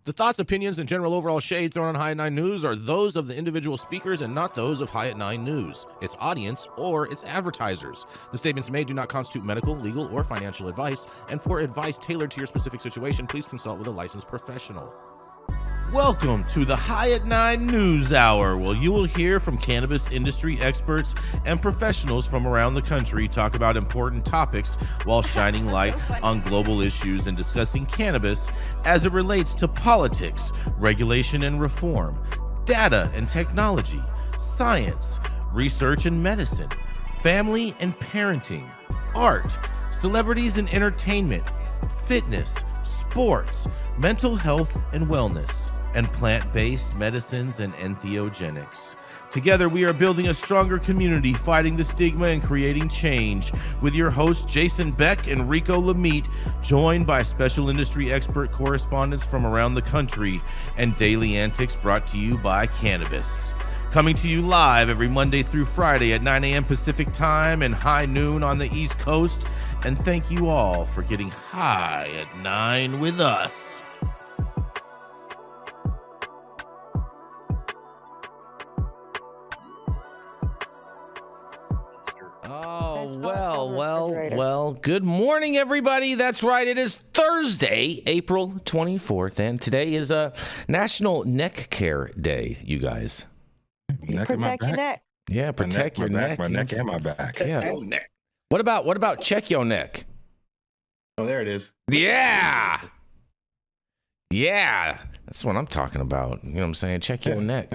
The thoughts, opinions, and general overall shades thrown on High at 9 News are those of the individual speakers and not those of High at 9 News, its audience, or its advertisers. The statements made do not constitute medical, legal, or financial advice, and for advice tailored to your specific situation, please consult with a licensed professional. Welcome to the High at 9 News Hour, where you will hear from cannabis industry experts and professionals from around the country talk about important topics while shining light on global issues and discussing cannabis as it relates to politics, regulation and reform, data and technology, science, research and medicine, family and parenting, art, celebrities and entertainment, fitness, sports, mental health and wellness, and plant-based medicines and entheogenics. Together, we are building a stronger community, fighting the stigma and creating change. With your hosts, Jason Beck and Rico Lamitte, joined by special industry expert correspondents from around the country, and daily antics brought to you by cannabis. Coming to you live every Monday through Friday at 9 a.m. Pacific time and high noon on the East Coast. And thank you all for getting high at 9 with us. Well, good morning, everybody. That's right. It is Thursday, April 24th, and today is a National Neck Care Day, you guys. Protect your neck. Yeah, protect your neck. My neck and my back. Yeah. What about check your neck? Oh, there it is. Yeah. Yeah. That's what I'm talking about. You know what I'm saying? Check your neck.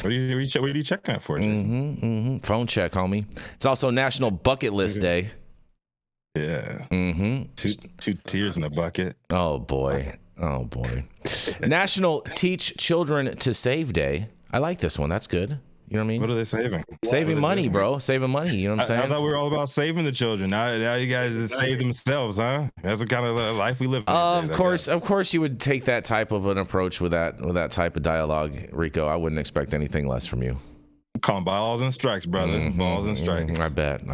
What are you checking that for, Jason? Phone check, homie. It's also National Bucket List Day. Yeah. Two tears in a bucket. Oh boy. National Teach Children to Save Day. I like this one. That's good. You know what I mean? What are they saving? Saving money, bro. Saving money. You know what I'm saying? I thought we were all about saving the children. Now you guys just save themselves, huh? That's the kind of life we live in. Of course, you would take that type of an approach with that type of dialogue, Rico. I wouldn't expect anything less from you. Calling balls and strikes, brother. Balls and strikes. I bet.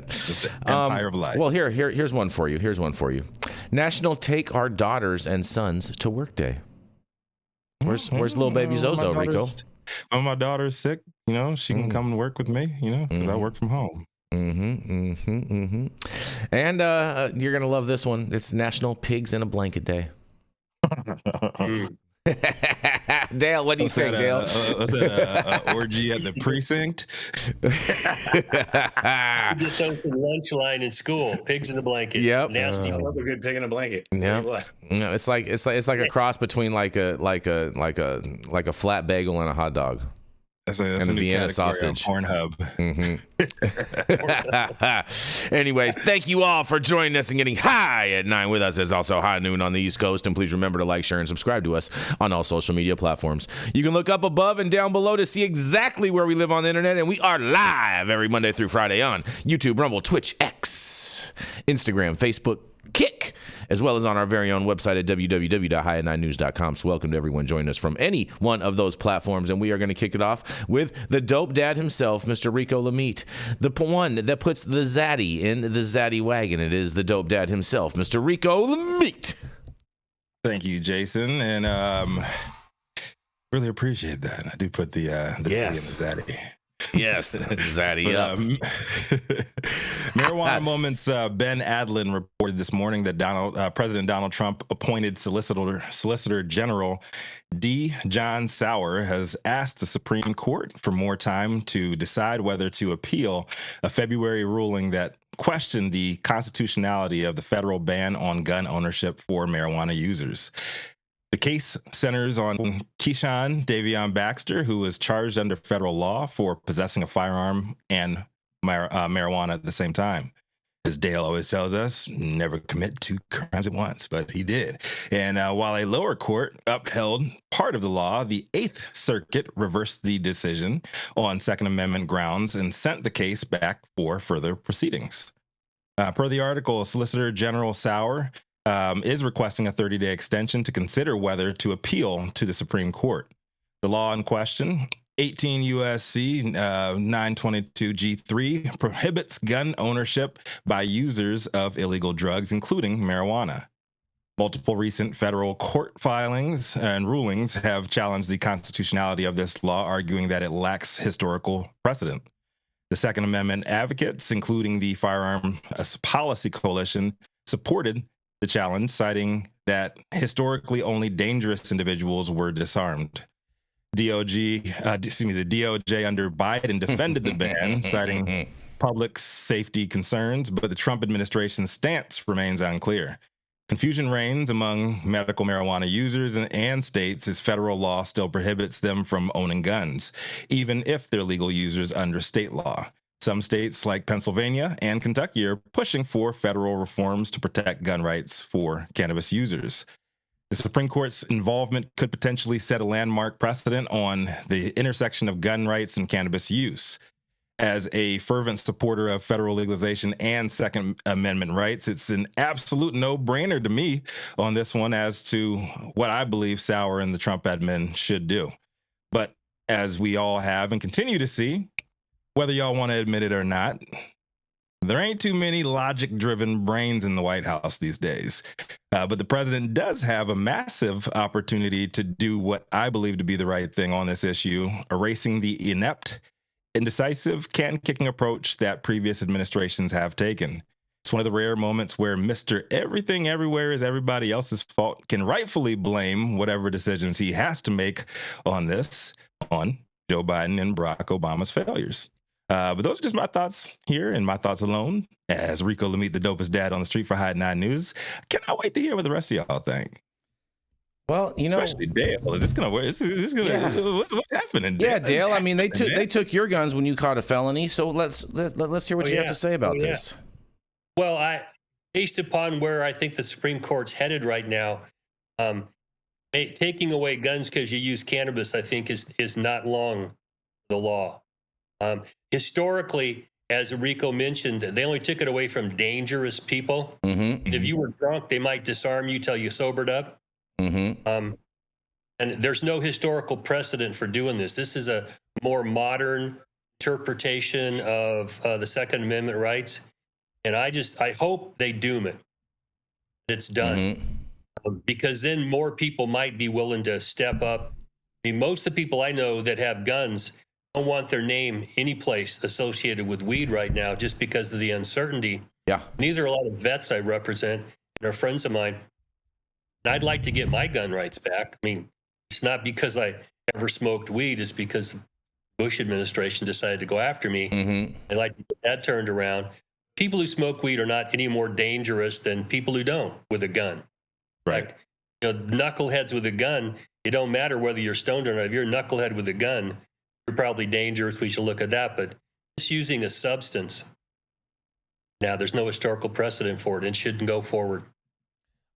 Just the empire of life. Well, here's one for you. National Take Our Daughters and Sons to Work Day. Where's little baby Zozo, Rico? When my daughter's sick, she can come and work with me, because I work from home. And you're gonna love this one. It's National Pigs in a Blanket Day. Dale, what do you think, Dale? Was that an orgy at the precinct? Get those in lunch line in school. Pigs in a blanket. Yep. Nasty. I love a good pig in a blanket. Yeah. No, it's like a cross between like a flat bagel and a hot dog. That's a and new Vienna category sausage. on Pornhub. Anyways, thank you all for joining us and getting high at 9 with us. It's also high noon on the East Coast. And please remember to like, share, and subscribe to us on all social media platforms. You can look up above and down below to see exactly where we live on the internet. And we are live every Monday through Friday on YouTube, Rumble, Twitch, X, Instagram, Facebook, Kick, as well as on our very own website at www.highat9news.com. So welcome to everyone joining us from any one of those platforms. And we are going to kick it off with the dope dad himself, Mr. Rico Lamitte, the one that puts the Zadi in the Zadi wagon. It is the dope dad himself, Mr. Rico Lamitte. Thank you, Jason. And really appreciate that. I do put the yes. in the Zadi. Yes, Zadi up. Marijuana Moments, Ben Adlin reported this morning that President Donald Trump appointed Solicitor General D. John Sauer has asked the Supreme Court for more time to decide whether to appeal a February ruling that questioned the constitutionality of the federal ban on gun ownership for marijuana users. The case centers on Keyshawn Davion Baxter, who was charged under federal law for possessing a firearm and marijuana at the same time. As Dale always tells us, never commit two crimes at once, but he did. And while a lower court upheld part of the law, the Eighth Circuit reversed the decision on Second Amendment grounds and sent the case back for further proceedings. Per the article, Solicitor General Sauer is requesting a 30-day extension to consider whether to appeal to the Supreme Court. The law in question, 18 U.S.C. 922 G3, prohibits gun ownership by users of illegal drugs, including marijuana. Multiple recent federal court filings and rulings have challenged the constitutionality of this law, arguing that it lacks historical precedent. The Second Amendment advocates, including the Firearm Policy Coalition, supported the challenge, citing that historically only dangerous individuals were disarmed. The DOJ under Biden defended the ban, citing public safety concerns, but the Trump administration's stance remains unclear. Confusion reigns among medical marijuana users and states as federal law still prohibits them from owning guns, even if they're legal users under state law. Some states like Pennsylvania and Kentucky are pushing for federal reforms to protect gun rights for cannabis users. The Supreme Court's involvement could potentially set a landmark precedent on the intersection of gun rights and cannabis use. As a fervent supporter of federal legalization and Second Amendment rights, it's an absolute no-brainer to me on this one as to what I believe Sauer and the Trump admin should do. But as we all have and continue to see, whether y'all want to admit it or not, there ain't too many logic-driven brains in the White House these days. But the president does have a massive opportunity to do what I believe to be the right thing on this issue, erasing the inept, indecisive, can-kicking approach that previous administrations have taken. It's one of the rare moments where Mr. Everything Everywhere is everybody else's fault can rightfully blame whatever decisions he has to make on this on Joe Biden and Barack Obama's failures. But those are just my thoughts here and my thoughts alone. As Rico Lamitte, the dopest dad on the street for High 9 News, cannot wait to hear what the rest of y'all think. Well, you know, especially Dale. Is this gonna work? Is this gonna? Yeah. What's happening? Dale? Yeah, Dale. I mean, they took your guns when you caught a felony. So let's hear what you have to say about this. Well, based upon where I think the Supreme Court's headed right now, taking away guns because you use cannabis, I think is not long the law. Historically, as Rico mentioned, they only took it away from dangerous people. Mm-hmm. If you were drunk, they might disarm you till you sobered up. Mm-hmm. And there's no historical precedent for doing this. This is a more modern interpretation of the Second Amendment rights. And I hope they doom it. It's done. Mm-hmm. Because then more people might be willing to step up. I mean, most of the people I know that have guns don't want their name any place associated with weed right now just because of the uncertainty. Yeah. And these are a lot of vets I represent and are friends of mine. And I'd like to get my gun rights back. I mean, it's not because I ever smoked weed. It's because the Bush administration decided to go after me. Mm-hmm. I'd like to get that turned around. People who smoke weed are not any more dangerous than people who don't with a gun. Right. Like, you know, knuckleheads with a gun, it don't matter whether you're stoned or not. If you're a knucklehead with a gun, you're probably dangerous. We should look at that. But just using a substance, now there's no historical precedent for it and shouldn't go forward.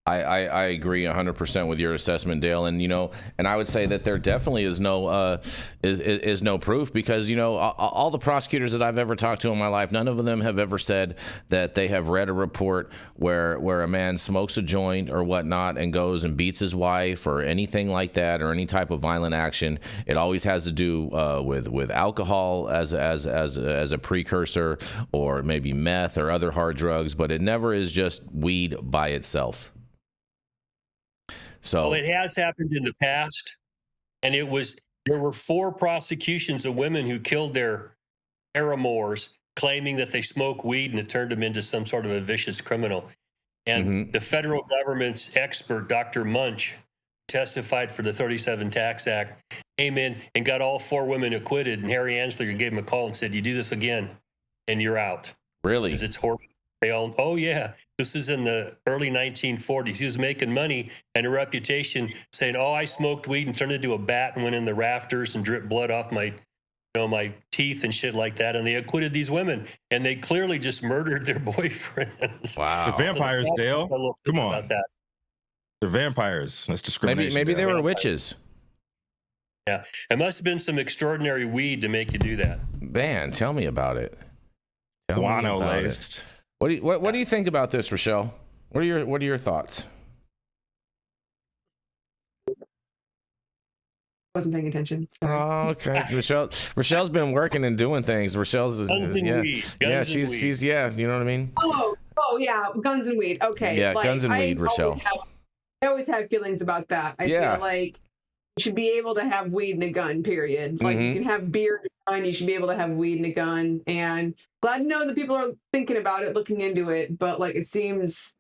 I agree 100% with your assessment, Dale, and and I would say that there definitely is no is no proof because all the prosecutors that I've ever talked to in my life, none of them have ever said that they have read a report where a man smokes a joint or whatnot and goes and beats his wife or anything like that or any type of violent action. It always has to do with alcohol as a precursor or maybe meth or other hard drugs, but it never is just weed by itself. So, well, it has happened in the past, and there were 4 prosecutions of women who killed their paramours, claiming that they smoke weed, and it turned them into some sort of a vicious criminal. And the federal government's expert, Dr. Munch, testified for the 37 Tax Act, came in and got all 4 women acquitted, and Harry Anslinger gave him a call and said, "You do this again, and you're out." Really? Because it's horse. Oh, yeah. This is in the early 1940s. He was making money and a reputation saying, "Oh, I smoked weed and turned into a bat and went in the rafters and dripped blood off my teeth and shit like that." And they acquitted these women, and they clearly just murdered their boyfriends. Wow. The vampires, so Dale. Come on. They're vampires. That's discrimination. Maybe they were witches. Yeah. It must have been some extraordinary weed to make you do that. Man, tell me about it. Guano laced. What do you think about this, Rachelle? What are your thoughts? Wasn't paying attention. Sorry. Oh, okay. Rachelle's been working and doing things. Rachelle's guns and weed. She's you know what I mean? Oh yeah, guns and weed. Okay. Yeah, guns and weed, Rochelle. I always have feelings about that. I feel like you should be able to have weed and a gun, period. Like you can have beer and a gun, you should be able to have weed and a gun. And glad to know that people are thinking about it, looking into it, but like it seems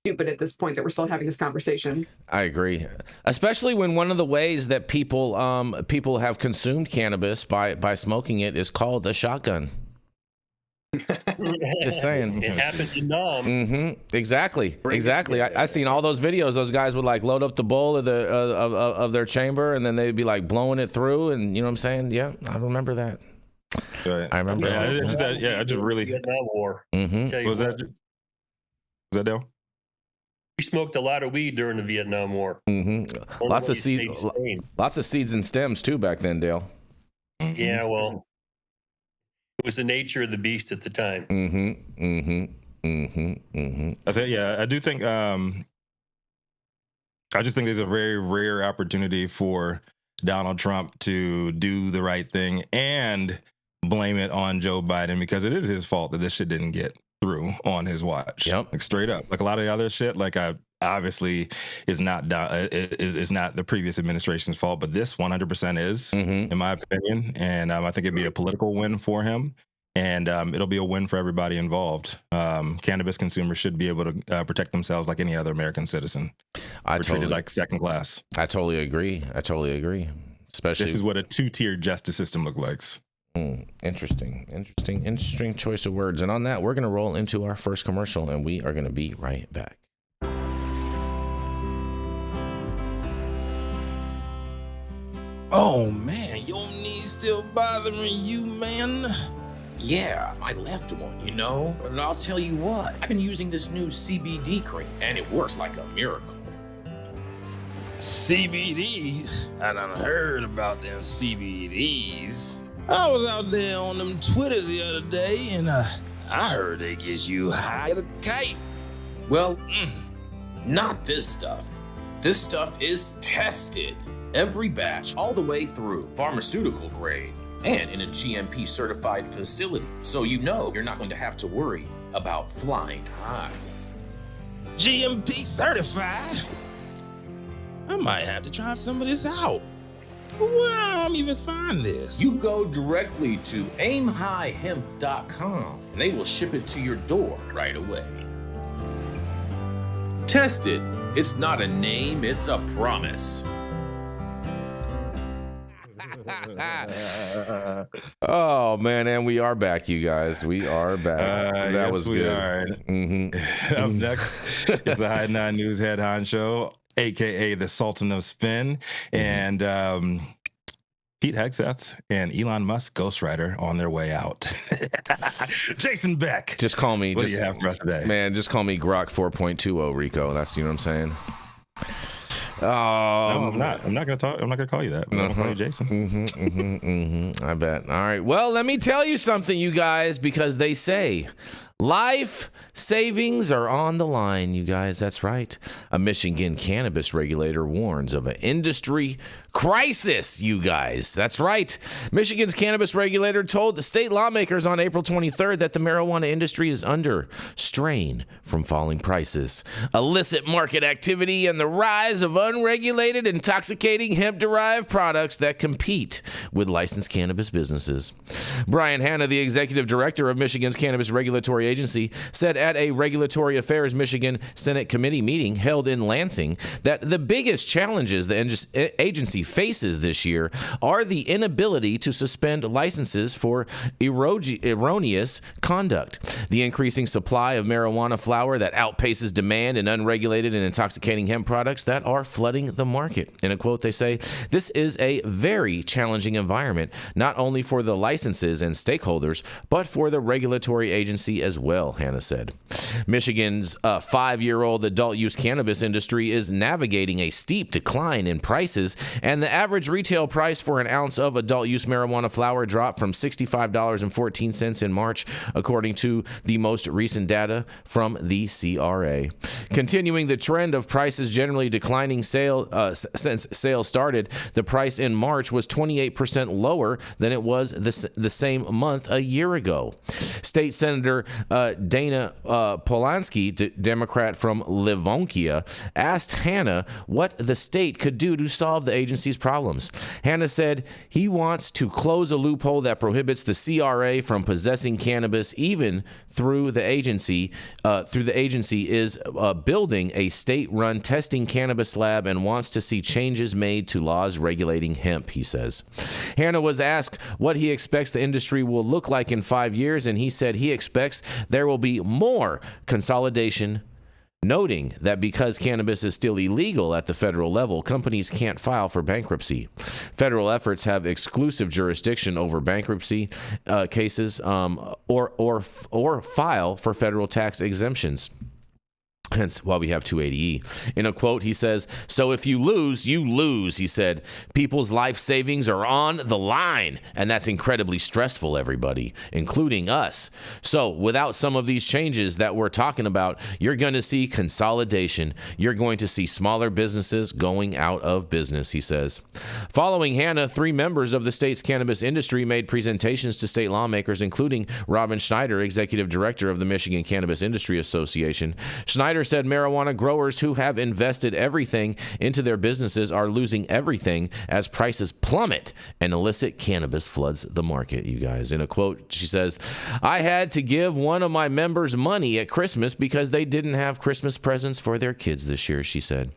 stupid at this point that we're still having this conversation. I agree, especially when one of the ways that people have consumed cannabis by smoking it is called a shotgun. Just saying. It happened in Nam. Exactly. I seen all those videos. Those guys would like load up the bowl of the of their chamber, and then they'd be like blowing it through, and you know what I'm saying? Yeah, I remember that. Right. I remember. I just really. Vietnam War. Was that Dale? We smoked a lot of weed during the Vietnam War. Lots of seeds and stems too back then, Dale. Yeah, well, it was the nature of the beast at the time. I do think. I just think there's a very rare opportunity for Donald Trump to do the right thing and blame it on Joe Biden, because it is his fault that this shit didn't get through on his watch. Like straight up, like a lot of the other shit, like obviously is not is not the previous administration's fault, but this 100% is, in my opinion. And I think it'd be a political win for him, and it'll be a win for everybody involved. Cannabis consumers should be able to protect themselves like any other American citizen. We're treated like second class. I totally agree. Especially this is what a two-tier justice system looks like. Interesting choice of words. And on that, we're going to roll into our first commercial, and we are going to be right back. Oh man, your knees still bothering you, man? Yeah, my left one, you know? And I'll tell you what, I've been using this new CBD cream, and it works like a miracle. CBDs? I done heard about them CBDs. I was out there on them Twitters the other day, and I heard they get you high as a kite. Well, not this stuff. This stuff is tested. Every batch, all the way through, pharmaceutical grade, and in a GMP certified facility. So you know you're not going to have to worry about flying high. GMP certified? I might have to try some of this out. Where I'm even find this? You go directly to aimhighhemp.com and they will ship it to your door right away. Tested. It's not a name, it's a promise. Oh man, and we are back, you guys. We are back. That was good. Up next is the High 9 News head honcho, aka the Sultan of Spin, and Pete Hegseth and Elon Musk ghostwriter on their way out. Jason Beck. Just call me. What do you have for us today? Man, just call me Grok 4.20, Rico. That's, you know what I'm saying? Oh, no, I'm not gonna talk. I'm not gonna call you that. I'm gonna call you Jason. I bet. All right. Well, let me tell you something, you guys, because they say life savings are on the line, you guys. That's right. A Michigan cannabis regulator warns of an industry crisis, you guys. That's right. Michigan's cannabis regulator told the state lawmakers on April 23rd that the marijuana industry is under strain from falling prices, illicit market activity, and the rise of unregulated, intoxicating hemp-derived products that compete with licensed cannabis businesses. Brian Hanna, the executive director of Michigan's Cannabis Regulatory Agency, said at a Regulatory Affairs Michigan Senate committee meeting held in Lansing that the biggest challenges the agency faces this year are the inability to suspend licenses for erroneous conduct, the increasing supply of marijuana flower that outpaces demand, and unregulated and intoxicating hemp products that are flooding the market. In a quote, they say, "This is a very challenging environment, not only for the licenses and stakeholders, but for the regulatory agency as well," Hanna said. Michigan's 5-year-old adult use cannabis industry is navigating a steep decline in prices, and the average retail price for an ounce of adult use marijuana flower dropped from $65.14 in March, according to the most recent data from the CRA. Continuing the trend of prices generally declining since sales started, the price in March was 28% lower than it was the same month a year ago. State Senator Dana Polanski, Democrat from Livonia, asked Hanna what the state could do to solve the agency's problems. Hanna said he wants to close a loophole that prohibits the CRA from possessing cannabis even through the agency. Is building a state-run testing cannabis lab and wants to see changes made to laws regulating hemp, he says. Hanna was asked what he expects the industry will look like in 5 years, and he said he expects there will be more consolidation, noting that because cannabis is still illegal at the federal level, companies can't file for bankruptcy. Federal efforts have exclusive jurisdiction over bankruptcy cases or file for federal tax exemptions. Hence why we have 280E. In a quote, he says, "So if you lose, you lose," he said. "People's life savings are on the line, and that's incredibly stressful, everybody, including us. So without some of these changes that we're talking about, you're going to see consolidation. You're going to see smaller businesses going out of business," he says. Following Hanna, 3 members of the state's cannabis industry made presentations to state lawmakers, including Robin Schneider, executive director of the Michigan Cannabis Industry Association. Schneider said marijuana growers who have invested everything into their businesses are losing everything as prices plummet and illicit cannabis floods the market, you guys. In a quote, she says, "I had to give one of my members money at Christmas because they didn't have Christmas presents for their kids this year," she said.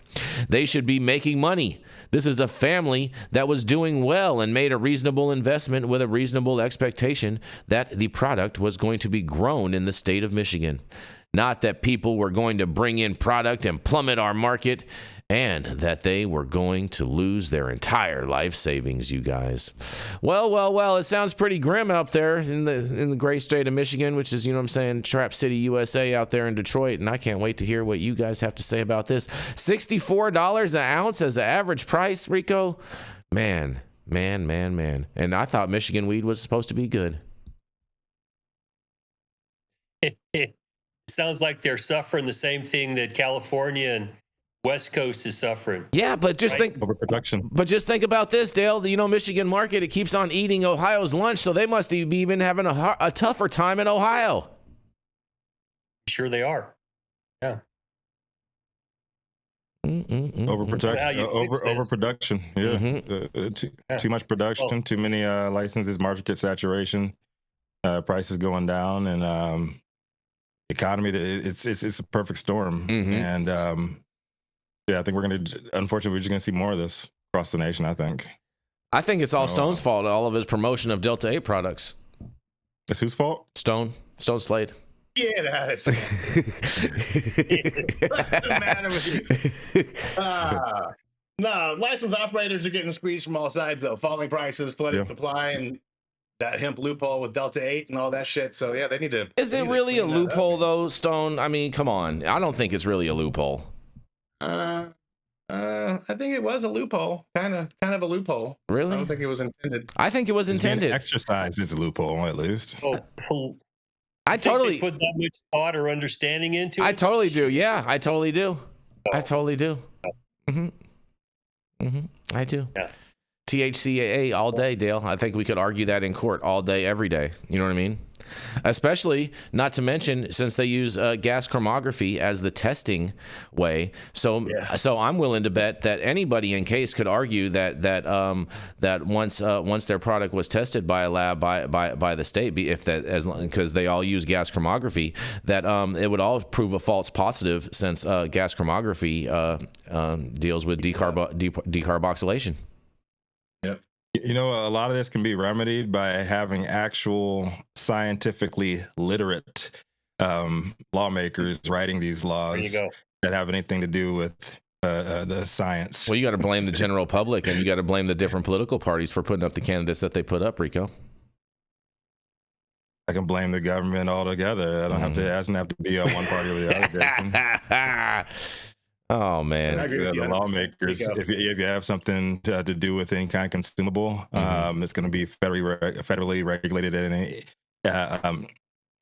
"They should be making money. This is a family that was doing well and made a reasonable investment with a reasonable expectation that the product was going to be grown in the state of Michigan. Not that people were going to bring in product and plummet our market, and that they were going to lose their entire life savings, you guys." Well, it sounds pretty grim out there in the great state of Michigan, which is, you know what I'm saying, Trap City, USA out there in Detroit, and I can't wait to hear what you guys have to say about this. $64 an ounce as an average price, Rico? Man. And I thought Michigan weed was supposed to be good. It sounds like they're suffering the same thing that California and West Coast is suffering. Yeah, but just think overproduction. But just think about this, Dale. You know, Michigan market, it keeps on eating Ohio's lunch, so they must be even having a tougher time in Ohio. Sure they are. Yeah. Overproduction. Yeah. Too much production, too many licenses, market saturation, prices going down, and economy. It's a perfect storm. And I think unfortunately, we're just going to see more of this across the nation, I think. I think it's all Stone's fault, all of his promotion of Delta 8 products. It's whose fault? Stone Slade. Get out of here. What's the matter with you? No, licensed operators are getting squeezed from all sides, though. Falling prices, flooded supply, and that hemp loophole with Delta 8 and all that shit. So, yeah, they need to... Is it really a loophole, though, Stone? I mean, come on. I don't think it's really a loophole. I think it was a loophole. Kind of a loophole. Really? I don't think it was intended. I think it was intended. Exercise is a loophole, at least. I totally put that much thought or understanding into it. I totally do. Yeah, I totally do. I totally do. I do. Yeah. THCAA all day, Dale. I think we could argue that in court all day, every day. You know what I mean? Especially, not to mention, since they use gas chromatography as the testing way. So I'm willing to bet that anybody in case could argue that once their product was tested by a lab by the state, because they all use gas chromatography, that it would all prove a false positive, since gas chromatography deals with decarboxylation. Yep. You know, a lot of this can be remedied by having actual scientifically literate lawmakers writing these laws that have anything to do with the science. Well, you got to blame the general public, and you got to blame the different political parties for putting up the candidates that they put up, Rico. I can blame the government altogether. I don't have to. It doesn't have to be on one party or the other. Oh man, the lawmakers. If you have something to do with any kind of consumable, it's going to be federally regulated, and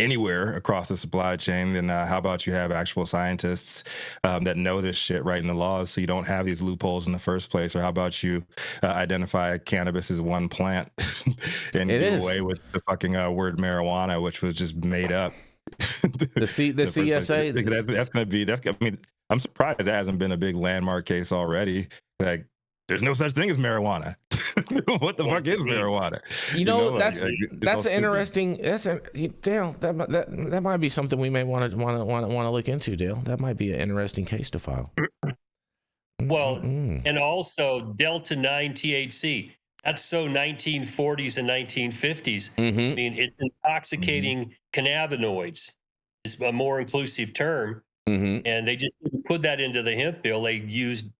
anywhere across the supply chain, then how about you have actual scientists that know this shit, writing the laws, so you don't have these loopholes in the first place? Or how about you identify cannabis as one plant and do away with the fucking word marijuana, which was just made up? The CSA. That's going to be. I mean, I'm surprised that hasn't been a big landmark case already. Like, there's no such thing as marijuana. What the fuck is marijuana? That's an interesting. Dale. That might be something we may want to look into, Dale. That might be an interesting case to file. Well, and also Delta 9 THC. That's so 1940s and 1950s. I mean, it's intoxicating cannabinoids. It's a more inclusive term. And they just didn't put that into the hemp bill. They used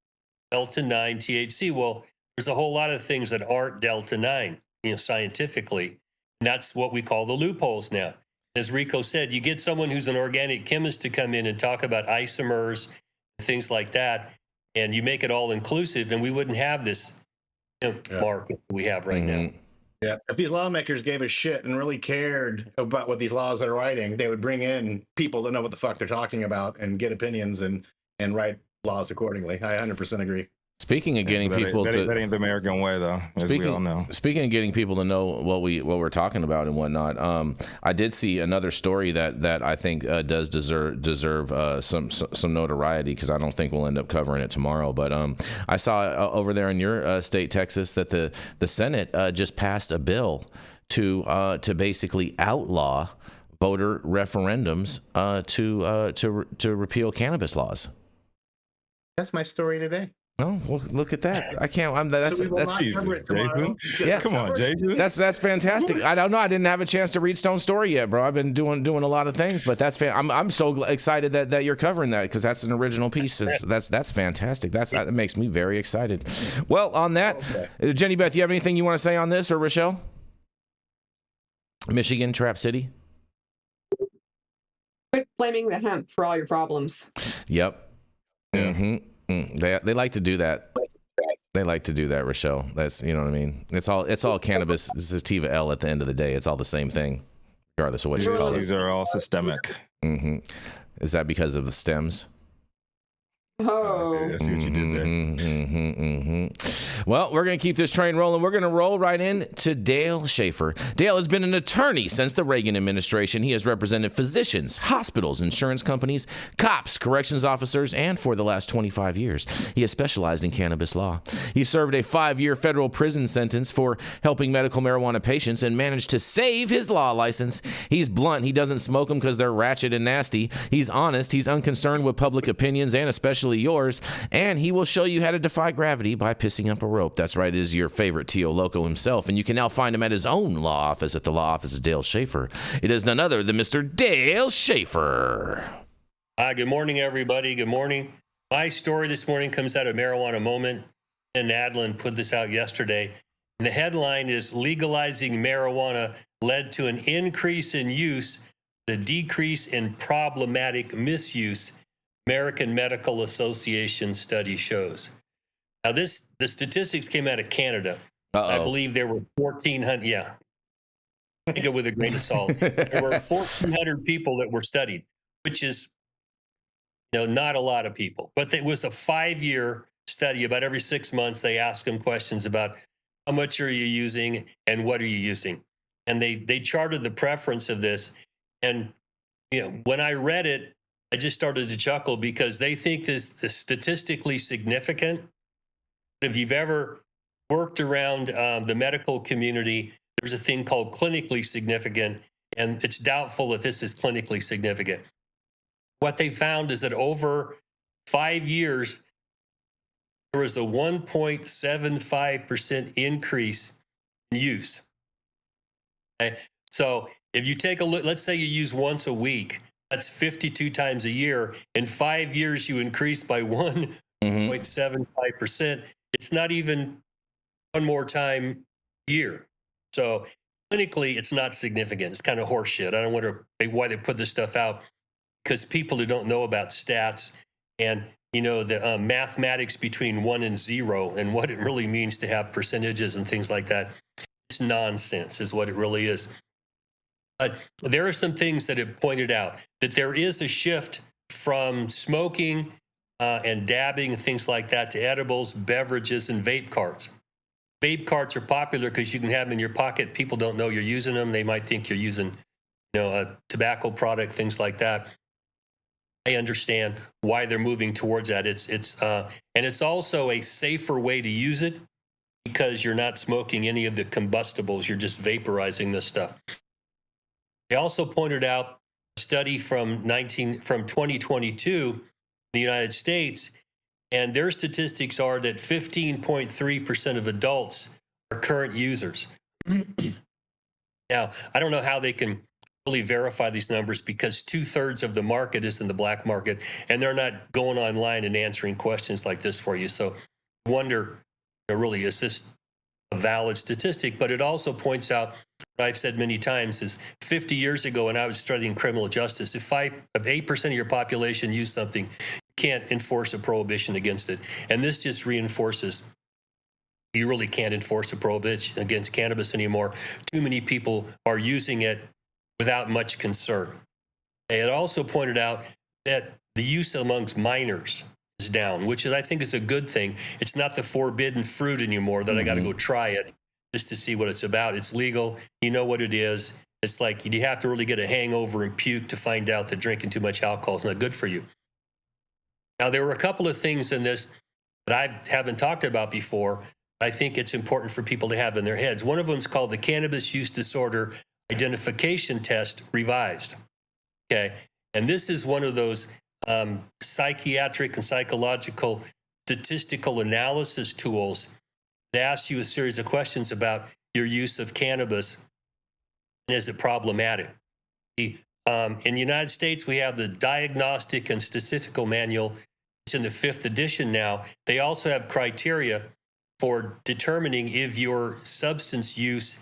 Delta 9 THC. Well, there's a whole lot of things that aren't Delta 9, scientifically. And that's what we call the loopholes now. As Rico said, you get someone who's an organic chemist to come in and talk about isomers, things like that, and you make it all inclusive, and we wouldn't have this market we have right now. Yeah, if these lawmakers gave a shit and really cared about what these laws are writing, they would bring in people that know what the fuck they're talking about and get opinions and write laws accordingly. I 100% agree. Speaking of getting people that ain't the American way, though, as we all know. Speaking of getting people to know what we're talking about and whatnot, I did see another story that I think does deserve some notoriety, because I don't think we'll end up covering it tomorrow. But I saw over there in your state, Texas, that the Senate just passed a bill to basically outlaw voter referendums to repeal cannabis laws. That's my story today. Oh, well, look at that! I can't. That's Jesus, Jason. Yeah, come on, Jason. That's fantastic. I don't know. I didn't have a chance to read Stone's story yet, bro. I've been doing a lot of things, but that's I'm so excited that you're covering that, because that's an original piece. That's fantastic. That makes me very excited. Well, on that, Jenny Beth, you have anything you want to say on this, or Rachelle? Michigan, Trap City. Quit blaming the hemp for all your problems. Yep. They like to do that. They like to do that, Rachelle. That's, you know what I mean? It's all cannabis. Sativa L at the end of the day. It's all the same thing, regardless of what you call it. These are all systemic. Is that because of the stems? Oh. I see what you did there. Well, we're going to keep this train rolling. We're going to roll right in to Dale Schafer. Dale has been an attorney since the Reagan administration. He has represented physicians, hospitals, insurance companies, cops, corrections officers, and for the last 25 years, he has specialized in cannabis law. He served a 5-year federal prison sentence for helping medical marijuana patients and managed to save his law license. He's blunt. He doesn't smoke them because they're ratchet and nasty. He's honest. He's unconcerned with public opinions, and especially yours, and he will show you how to defy gravity by pissing up a rope. That's right, it is your favorite Tio Loco himself, and you can now find him at his own law office at the law office of Dale Schafer. It is none other than Mr. Dale Schafer. Hi, good morning, everybody. Good morning. My story this morning comes out of Marijuana Moment, and Adlin put this out yesterday. And the headline is Legalizing Marijuana Led to an Increase in Use, the Decrease in Problematic Misuse, American Medical Association study shows. Now, the statistics came out of Canada. I believe there were 1,400. Yeah, take it with a grain of salt. There were 1,400 people that were studied, which is, not a lot of people. But it was a 5-year study. About every 6 months, they asked them questions about how much are you using and what are you using, and they charted the preference of this. And when I read it, I just started to chuckle, because they think this is statistically significant. If you've ever worked around the medical community, there's a thing called clinically significant, and it's doubtful if this is clinically significant. What they found is that over 5 years, there was a 1.75% increase in use. Okay? So if you take a look, let's say you use once a week, that's 52 times a year. In 5 years, you increased by 1.75%. It's not even one more time a year. So clinically, it's not significant. It's kind of horseshit. I don't wonder why they put this stuff out, because people who don't know about stats and, the mathematics between 1 and 0 and what it really means to have percentages and things like that, it's nonsense is what it really is. There are some things that have pointed out that there is a shift from smoking and dabbing, things like that, to edibles, beverages, and vape carts. Vape carts are popular because you can have them in your pocket. People don't know you're using them. They might think you're using, a tobacco product, things like that. I understand why they're moving towards that. And it's also a safer way to use it because you're not smoking any of the combustibles. You're just vaporizing this stuff. They also pointed out a study from 2022 in the United States, and their statistics are that 15.3% of adults are current users. Now, I don't know how they can really verify these numbers because 2/3 of the market is in the black market, and they're not going online and answering questions like this for you. So I wonder, really, is this a valid statistic? But it also points out, what I've said many times, is 50 years ago when I was studying criminal justice, if 8% of your population used something, you can't enforce a prohibition against it. And this just reinforces you really can't enforce a prohibition against cannabis anymore. Too many people are using it without much concern. And it also pointed out that the use amongst minors is down, which I think is a good thing. It's not the forbidden fruit anymore that I got to go try it just to see what it's about. It's legal. You know what it is. It's like you have to really get a hangover and puke to find out that drinking too much alcohol is not good for you. Now, there were a couple of things in this that I haven't talked about before. I think it's important for people to have in their heads. One of them is called the Cannabis Use Disorder Identification Test Revised. Okay. And this is one of those psychiatric and psychological statistical analysis tools that asks you a series of questions about your use of cannabis and is it problematic. In the United States, we have the Diagnostic and Statistical Manual. It's in the 5th edition now. They also have criteria for determining if your substance use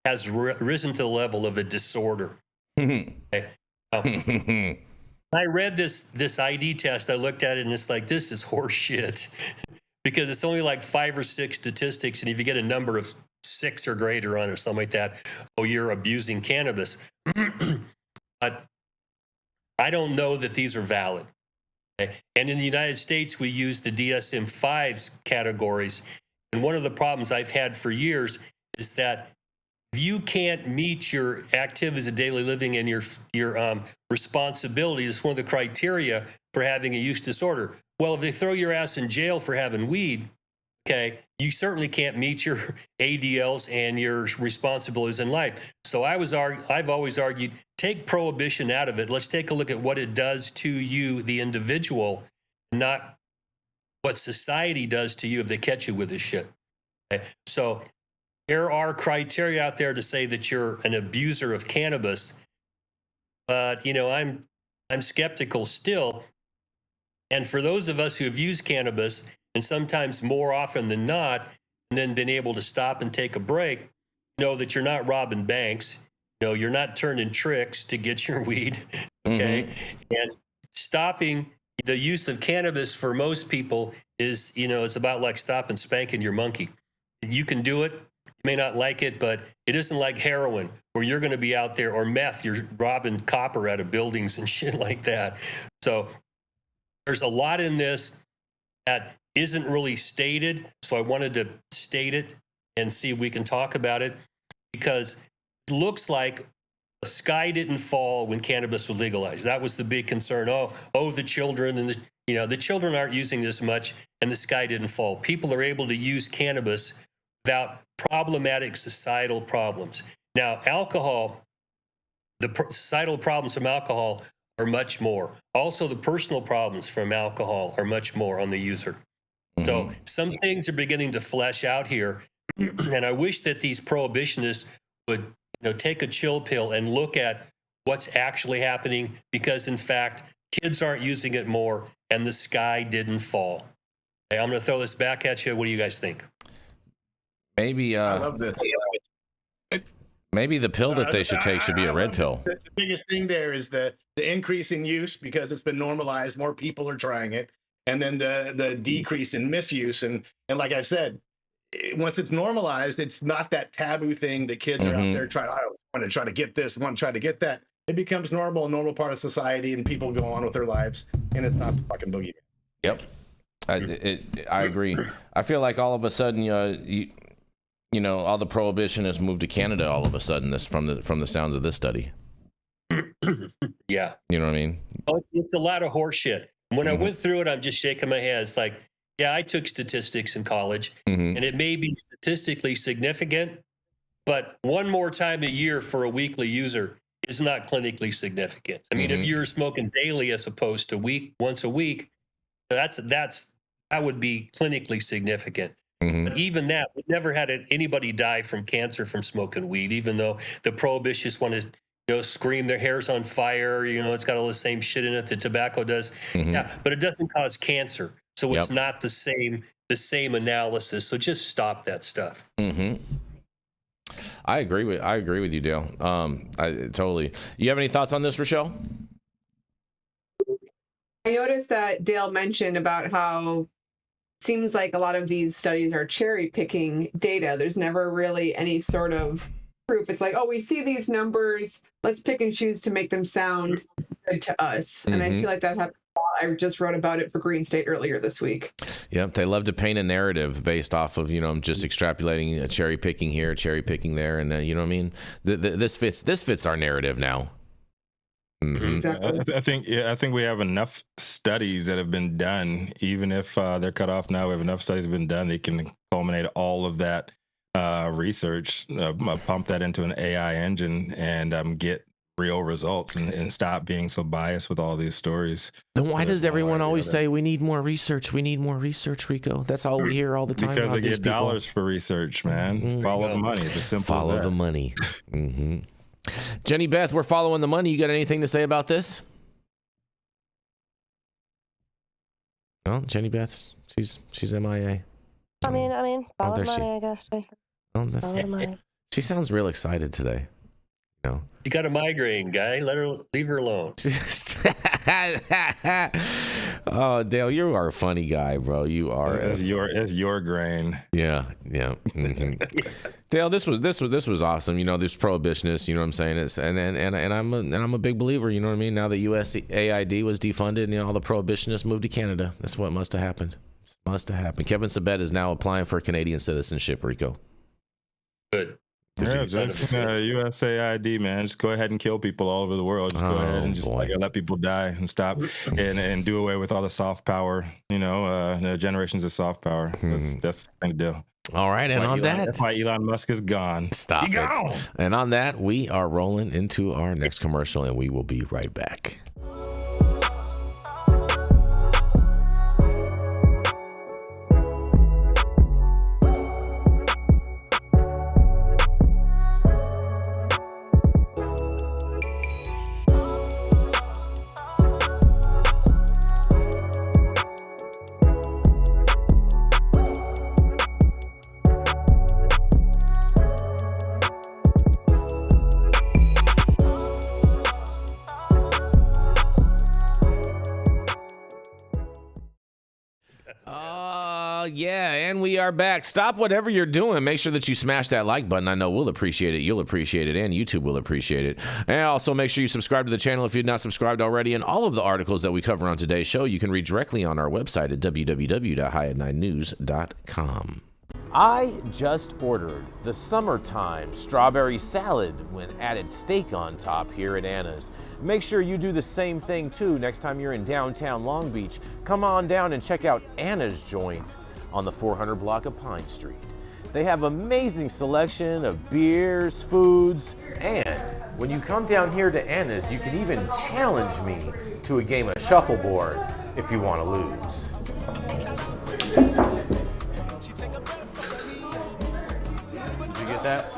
has risen to the level of a disorder. Okay. I read this ID test. I looked at it and it's like, this is horse shit because it's only like 5 or 6 statistics. And if you get a number of 6 or greater on it or something like that, oh, you're abusing cannabis. But I don't know that these are valid. Okay? And in the United States, we use the DSM-5 categories. And one of the problems I've had for years is that if you can't meet your activities of daily living and your responsibilities, one of the criteria for having a use disorder. Well, if they throw your ass in jail for having weed, okay, you certainly can't meet your ADLs and your responsibilities in life. So I've always argued, take prohibition out of it. Let's take a look at what it does to you, the individual, not what society does to you if they catch you with this shit. Okay? So there are criteria out there to say that you're an abuser of cannabis, but I'm skeptical still. And for those of us who have used cannabis, and sometimes more often than not, and then been able to stop and take a break, know that you're not robbing banks, you're not turning tricks to get your weed, okay? And stopping the use of cannabis for most people is, it's about like stopping spanking your monkey. You can do it. You may not like it, but it isn't like heroin where you're going to be out there, or meth, you're robbing copper out of buildings and shit like that. So there's a lot in this that isn't really stated. So I wanted to state it and see if we can talk about it, because it looks like the sky didn't fall when cannabis was legalized. That was the big concern. Oh, the children and the children aren't using this much, and the sky didn't fall. People are able to use cannabis without problematic societal problems. Now, alcohol, the societal problems from alcohol are much more. Also, the personal problems from alcohol are much more on the user. So some things are beginning to flesh out here, and I wish that these prohibitionists would take a chill pill and look at what's actually happening, because in fact, kids aren't using it more and the sky didn't fall. Okay, I'm going to throw this back at you. What do you guys think? Maybe I love this. maybe the pill that they should take should be a red pill. The biggest thing there is the increase in use, because it's been normalized. More people are trying it. And then the decrease in misuse. And like I said, once it's normalized, it's not that taboo thing that kids are out there trying, want to try to get this, want to try to get that. It becomes normal, a normal part of society, and people go on with their lives, and it's not the fucking boogeyman. Yep. I agree. I feel like all of a sudden, you know, all the prohibition has moved to Canada all of a sudden. This from the sounds of this study. Yeah. You know what I mean? Oh, it's a lot of horse shit. When I went through it, I'm just shaking my head. It's like, yeah, I took statistics in college, and it may be statistically significant, but one more time a year for a weekly user is not clinically significant. I mean, if you're smoking daily as opposed to once a week, that would be clinically significant. But even that, we never had anybody die from cancer from smoking weed, even though the prohibitionists want to, you know, scream their hair's on fire. You know, it's got all the same shit in it that tobacco does. Yeah, but it doesn't cause cancer, so it's not the same analysis. So just stop that stuff. I agree with you, Dale. I totally. You have any thoughts on this, Rachelle? I noticed that Dale mentioned about how it seems like a lot of these studies are cherry picking data. There's never really any sort of proof. It's like, oh, we see these numbers, let's pick and choose to make them sound good to us. And I feel like that happened. I just wrote about it for Green State earlier this week. Yep, they love to paint a narrative based off of, you know, just extrapolating, cherry picking here, cherry picking there, and you know what I mean. This fits our narrative now. Exactly. I think we have enough studies that have been done. Even if they're cut off now, we have enough studies have been done. They can culminate all of that research, pump that into an AI engine, and get real results and stop being so biased with all these stories. Then why does everyone always say we need more research? We need more research, Rico. That's all we hear all the time. Because they get dollars for research, man. Follow the money. It's as simple as that. Follow the money. Jenny Beth, we're following the money. You got anything to say about this? Well, Jenny Beth, she's MIA. I mean, follow the there money, I guess, Jason. Oh, Follow the money. she sounds real excited today. You know? You got a migraine, guy. Leave her alone. Oh, Dale, you are a funny guy, bro. You are. As your grain. Yeah. Dale, this was awesome. You know, this prohibitionist. You know what I'm saying? It's and I'm a big believer. You know what I mean? Now that USAID was defunded, and, you know, all the prohibitionists moved to Canada. That's what must have happened. Kevin Sabet is now applying for Canadian citizenship, Rico. Good. Just USAID, man. Just go ahead and kill people all over the world. Just go ahead and just let people die and stop and do away with all the soft power. You know, generations of soft power. That's the thing to do. All right, and on that, that's why Elon Musk is gone. Stop it. Gone. And on that, we are rolling into our next commercial, and we will be right back. Yeah, and we are back. Stop whatever you're doing. Make sure that you smash that like button. I know we'll appreciate it. You'll appreciate it, and YouTube will appreciate it. And also make sure you subscribe to the channel if you're not subscribed already. And all of the articles that we cover on today's show, you can read directly on our website at www.highat9news.com. I just ordered the summertime strawberry salad when added steak on top here at Anna's. Make sure you do the same thing too next time you're in downtown Long Beach. Come on down and check out Anna's joint on the 400 block of Pine Street. They have amazing selection of beers, foods, and when you come down here to Anna's, you can even challenge me to a game of shuffleboard if you want to lose. Did you get that?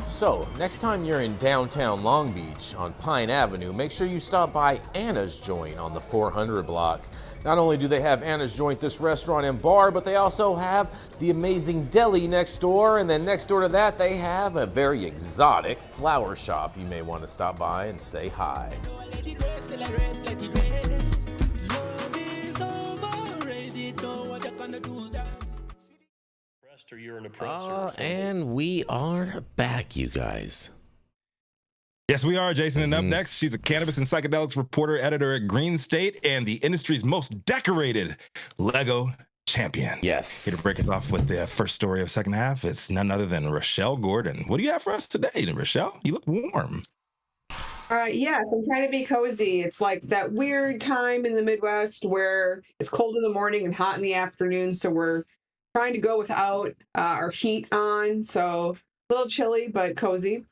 So, next time you're in downtown Long Beach on Pine Avenue, make sure you stop by Anna's Joint on the 400 block. Not only do they have Anna's Joint, this restaurant and bar, but they also have the amazing deli next door, and then next door to that, they have a very exotic flower shop. You may want to stop by and say hi. Or you're an oppressor. And we are back, you guys. Yes, we are, Jason. And up next, she's a cannabis and psychedelics reporter, editor at Green State, and the industry's most decorated Lego champion. Yes. Here to break us off with the first story of second half, it's none other than Rachelle Gordon. What do you have for us today, Rachelle? You look warm. Yes, I'm trying to be cozy. It's like that weird time in the Midwest where it's cold in the morning and hot in the afternoon. So we're trying to go without our heat on. So a little chilly, but cozy.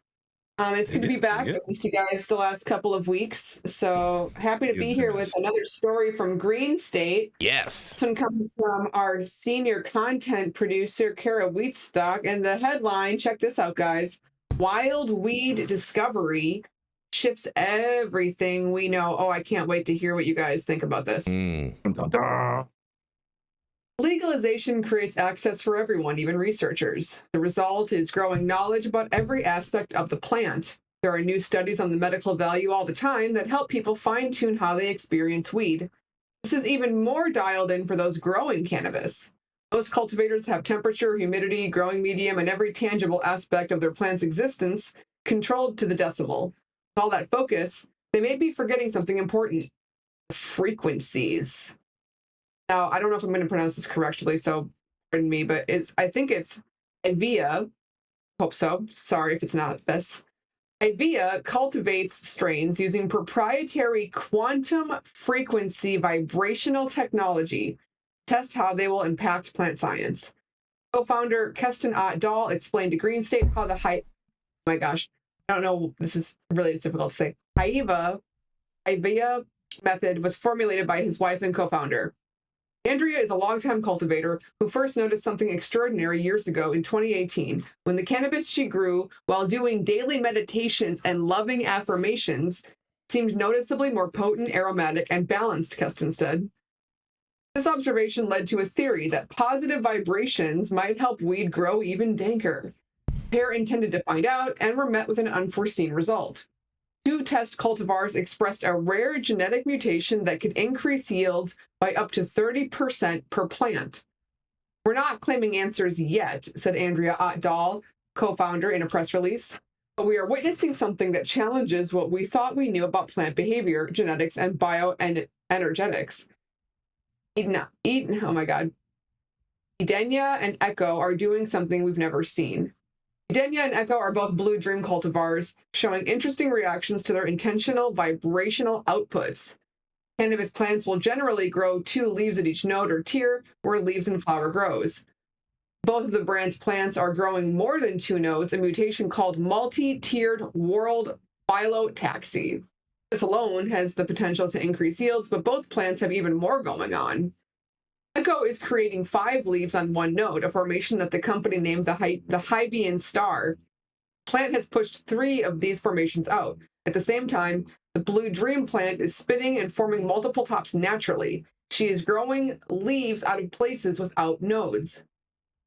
It's good to be back. I've missed you guys the last couple of weeks. So happy to be here with another story from Green State. Yes. This one comes from our senior content producer, Kara Wheatstock. And the headline, check this out, guys. Wild weed discovery shifts everything we know. Oh, I can't wait to hear what you guys think about this. Legalization creates access for everyone, even researchers. The result is growing knowledge about every aspect of the plant. There are new studies on the medical value all the time that help people fine-tune how they experience weed. This is even more dialed in for those growing cannabis. Most cultivators have temperature, humidity, growing medium, and every tangible aspect of their plant's existence controlled to the decimal. With all that focus, they may be forgetting something important: frequencies. Now, I don't know if I'm going to pronounce this correctly, so pardon me, but I think it's Avia. Hope so. Sorry if it's not this. Avia cultivates strains using proprietary quantum frequency vibrational technology to test how they will impact plant science. Co-founder Keston Ott-Dahl explained to Green State how the oh my gosh, I don't know, this is really difficult to say. Avia method was formulated by his wife and co-founder. Andrea is a longtime cultivator who first noticed something extraordinary years ago in 2018 when the cannabis she grew while doing daily meditations and loving affirmations seemed noticeably more potent, aromatic, and balanced, Keston said. This observation led to a theory that positive vibrations might help weed grow even danker. The pair intended to find out and were met with an unforeseen result. 2 test cultivars expressed a rare genetic mutation that could increase yields by up to 30% per plant. We're not claiming answers yet, said Andrea Ott-Dahl, co-founder, in a press release, but we are witnessing something that challenges what we thought we knew about plant behavior, genetics, and bioenergetics. Edenia and Echo are doing something we've never seen. Edenia and Echo are both Blue Dream cultivars, showing interesting reactions to their intentional vibrational outputs. Cannabis plants will generally grow 2 leaves at each node or tier, where leaves and flower grows. Both of the brand's plants are growing more than 2 nodes, a mutation called multi-tiered world phyllotaxy. This alone has the potential to increase yields, but both plants have even more going on. Echo is creating 5 leaves on 1 node, a formation that the company named the Hybian star. The plant has pushed 3 of these formations out. At the same time, the Blue Dream plant is spitting and forming multiple tops naturally. She is growing leaves out of places without nodes.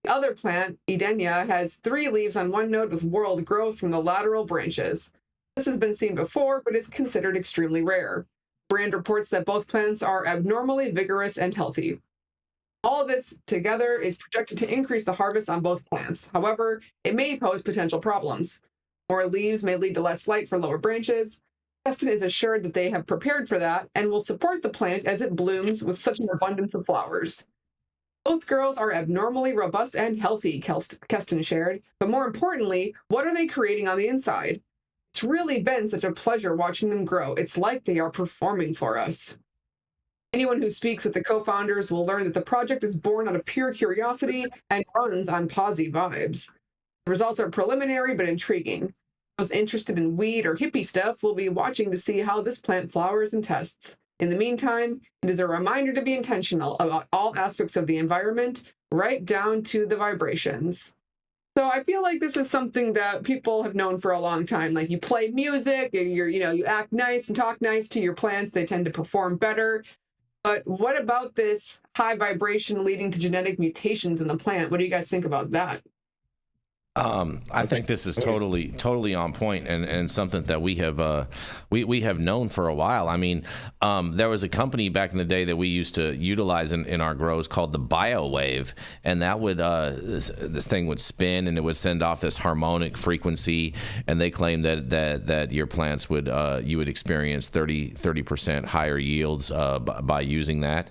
The other plant, Edenia, has 3 leaves on 1 node with whorled growth from the lateral branches. This has been seen before, but is considered extremely rare. Brand reports that both plants are abnormally vigorous and healthy. All of this together is projected to increase the harvest on both plants. However, it may pose potential problems. More leaves may lead to less light for lower branches. Keston is assured that they have prepared for that and will support the plant as it blooms with such an abundance of flowers. Both girls are abnormally robust and healthy, Keston shared. But more importantly, what are they creating on the inside? It's really been such a pleasure watching them grow. It's like they are performing for us. Anyone who speaks with the co-founders will learn that the project is born out of pure curiosity and runs on posy vibes. The results are preliminary but intriguing. Those interested in weed or hippie stuff will be watching to see how this plant flowers and tests. In the meantime, it is a reminder to be intentional about all aspects of the environment, right down to the vibrations. So I feel like this is something that people have known for a long time. Like, you play music, you act nice and talk nice to your plants, they tend to perform better. But what about this high vibration leading to genetic mutations in the plant? What do you guys think about that? I think this is totally on point and something that we have known for a while. I mean, there was a company back in the day that we used to utilize in our grows called the BioWave, and that would this thing would spin and it would send off this harmonic frequency, and they claimed that your plants would you would experience 30% higher yields by using that.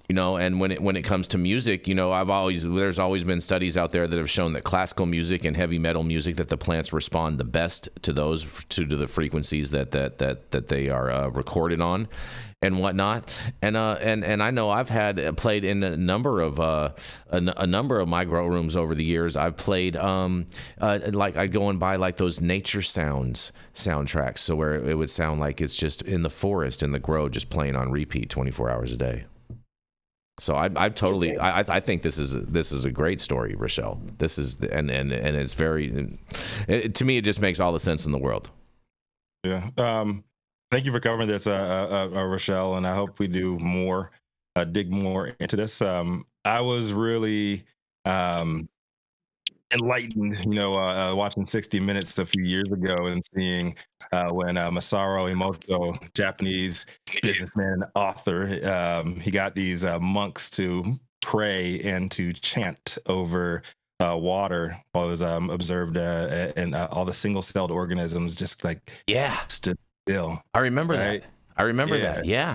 You know, and when it comes to music, you know, there's always been studies out there that have shown that classical music and heavy metal music, that the plants respond the best to those to the frequencies that they are recorded on and whatnot. And I know I've played in a number of my grow rooms over the years. I've played like I'd go and buy like those nature soundtracks, so where it would sound like it's just in the forest in the grow, just playing on repeat 24 hours a day. So I think this is a great story, Rachelle. This is and it's very, to me, it just makes all the sense in the world. Yeah. Thank you for covering this, Rachelle, and I hope we do more, dig more into this. I was really enlightened, you know, watching 60 Minutes a few years ago and seeing when Masaru Emoto, Japanese businessman and author, he got these monks to pray and to chant over water while it was observed, and all the single-celled organisms just like stood still. I remember that. I remember that. Yeah.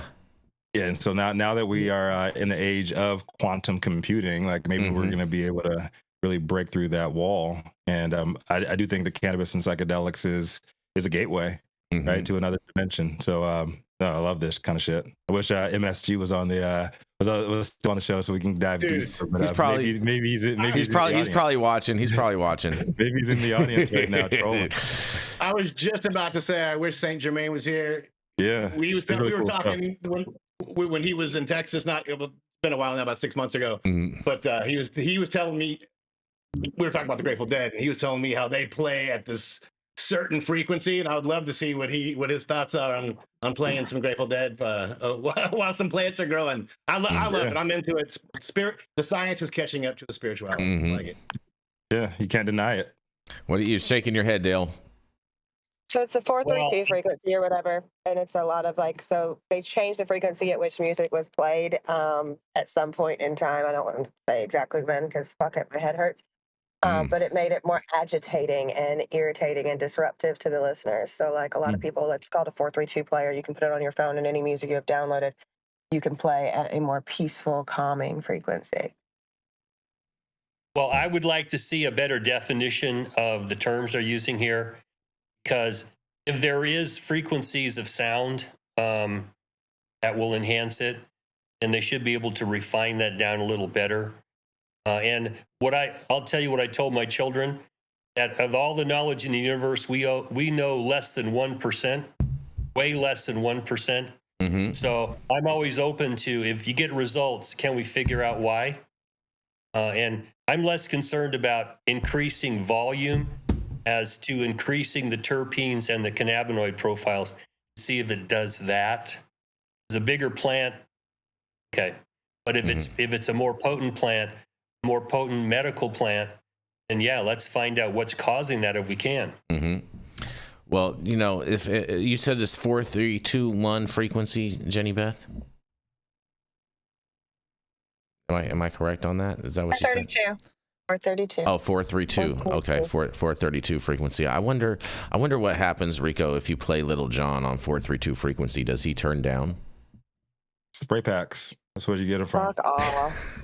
Yeah, and so now that we are in the age of quantum computing, like maybe we're going to be able to really break through that wall. And I do think the cannabis and psychedelics is a gateway, right, to another dimension. So no, I love this kind of shit. I wish MSG was on the was still on the show so we can dive deeper. He's probably he's probably watching. He's probably watching. Maybe he's in the audience right now trolling. I was just about to say I wish Saint Germain was here. Yeah, we were talking when he was in Texas. It's been a while now, about 6 months ago. But he was telling me, we were talking about the Grateful Dead, and he was telling me how they play at this certain frequency, and I would love to see what his thoughts are on playing some Grateful Dead while some plants are growing. I love it. I'm into it. The science is catching up to the spirituality. I like it. Yeah, you can't deny it. What are you shaking your head, Dale? So it's the 432 frequency or whatever, and it's a lot of so they changed the frequency at which music was played at some point in time. I don't want to say exactly when because fuck it, my head hurts. But it made it more agitating and irritating and disruptive to the listeners. So like a lot of people, it's called a 432 player. You can put it on your phone, and any music you have downloaded, you can play at a more peaceful, calming frequency. Well, I would like to see a better definition of the terms they're using here, because if there is frequencies of sound that will enhance it, then they should be able to refine that down a little better. And I'll tell you what I told my children, that of all the knowledge in the universe, we know less than 1%, way less than 1%. So I'm always open to, if you get results, can we figure out why? And I'm less concerned about increasing volume as to increasing the terpenes and the cannabinoid profiles. See if it does that. It's a bigger plant, okay. But if it's a more potent plant, more potent medical plant, then yeah, let's find out what's causing that if we can. Well, you know, if you said it's 4321 frequency, Jenny Beth. Am I correct on that? Is that what you said? 432. Oh, 432. Okay, 432 frequency. I wonder what happens, Rico, if you play Little John on 432 frequency. Does he turn down? Spray packs. That's where you get it from. Fuck off.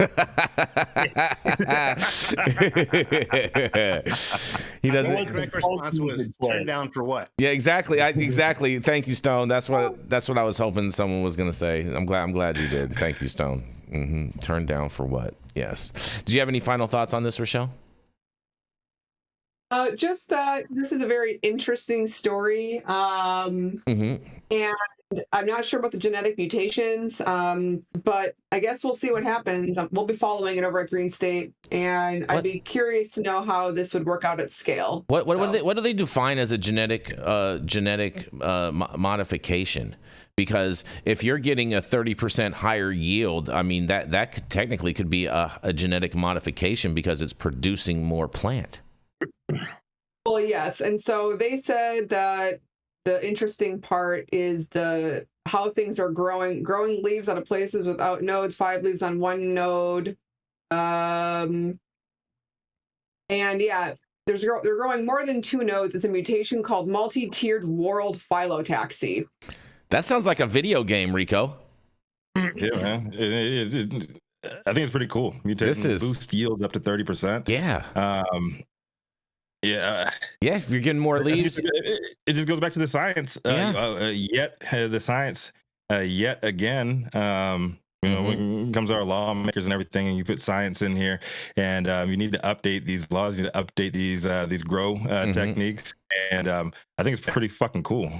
He doesn't. The correct response was turn down for what? Yeah, exactly. Exactly. Thank you, Stone. That's what I was hoping someone was going to say. I'm glad you did. Thank you, Stone. Turn down for what? Yes. Do you have any final thoughts on this, Rachelle? Just that this is a very interesting story. And I'm not sure about the genetic mutations, but I guess we'll see what happens. We'll be following it over at Green State, and I'd be curious to know how this would work out at scale. What do they define as a genetic modification? Because if you're getting a 30% higher yield, I mean that could, technically could be a genetic modification because it's producing more plant. Well, yes, and so they said that the interesting part is how things are growing leaves out of places without nodes, 5 leaves on one node, and yeah, they're growing more than 2 nodes. It's a mutation called multi-tiered whorled phyllotaxy. That sounds like a video game, Rico. Yeah, man. I think it's pretty cool. Mutation boost yields up to 30%. Yeah. Yeah. If you're getting more leaves. It just goes back to the science. Yet again, when it comes to our lawmakers and everything, and you put science in here, and you need to update these laws, you need to update these grow techniques. And I think it's pretty fucking cool.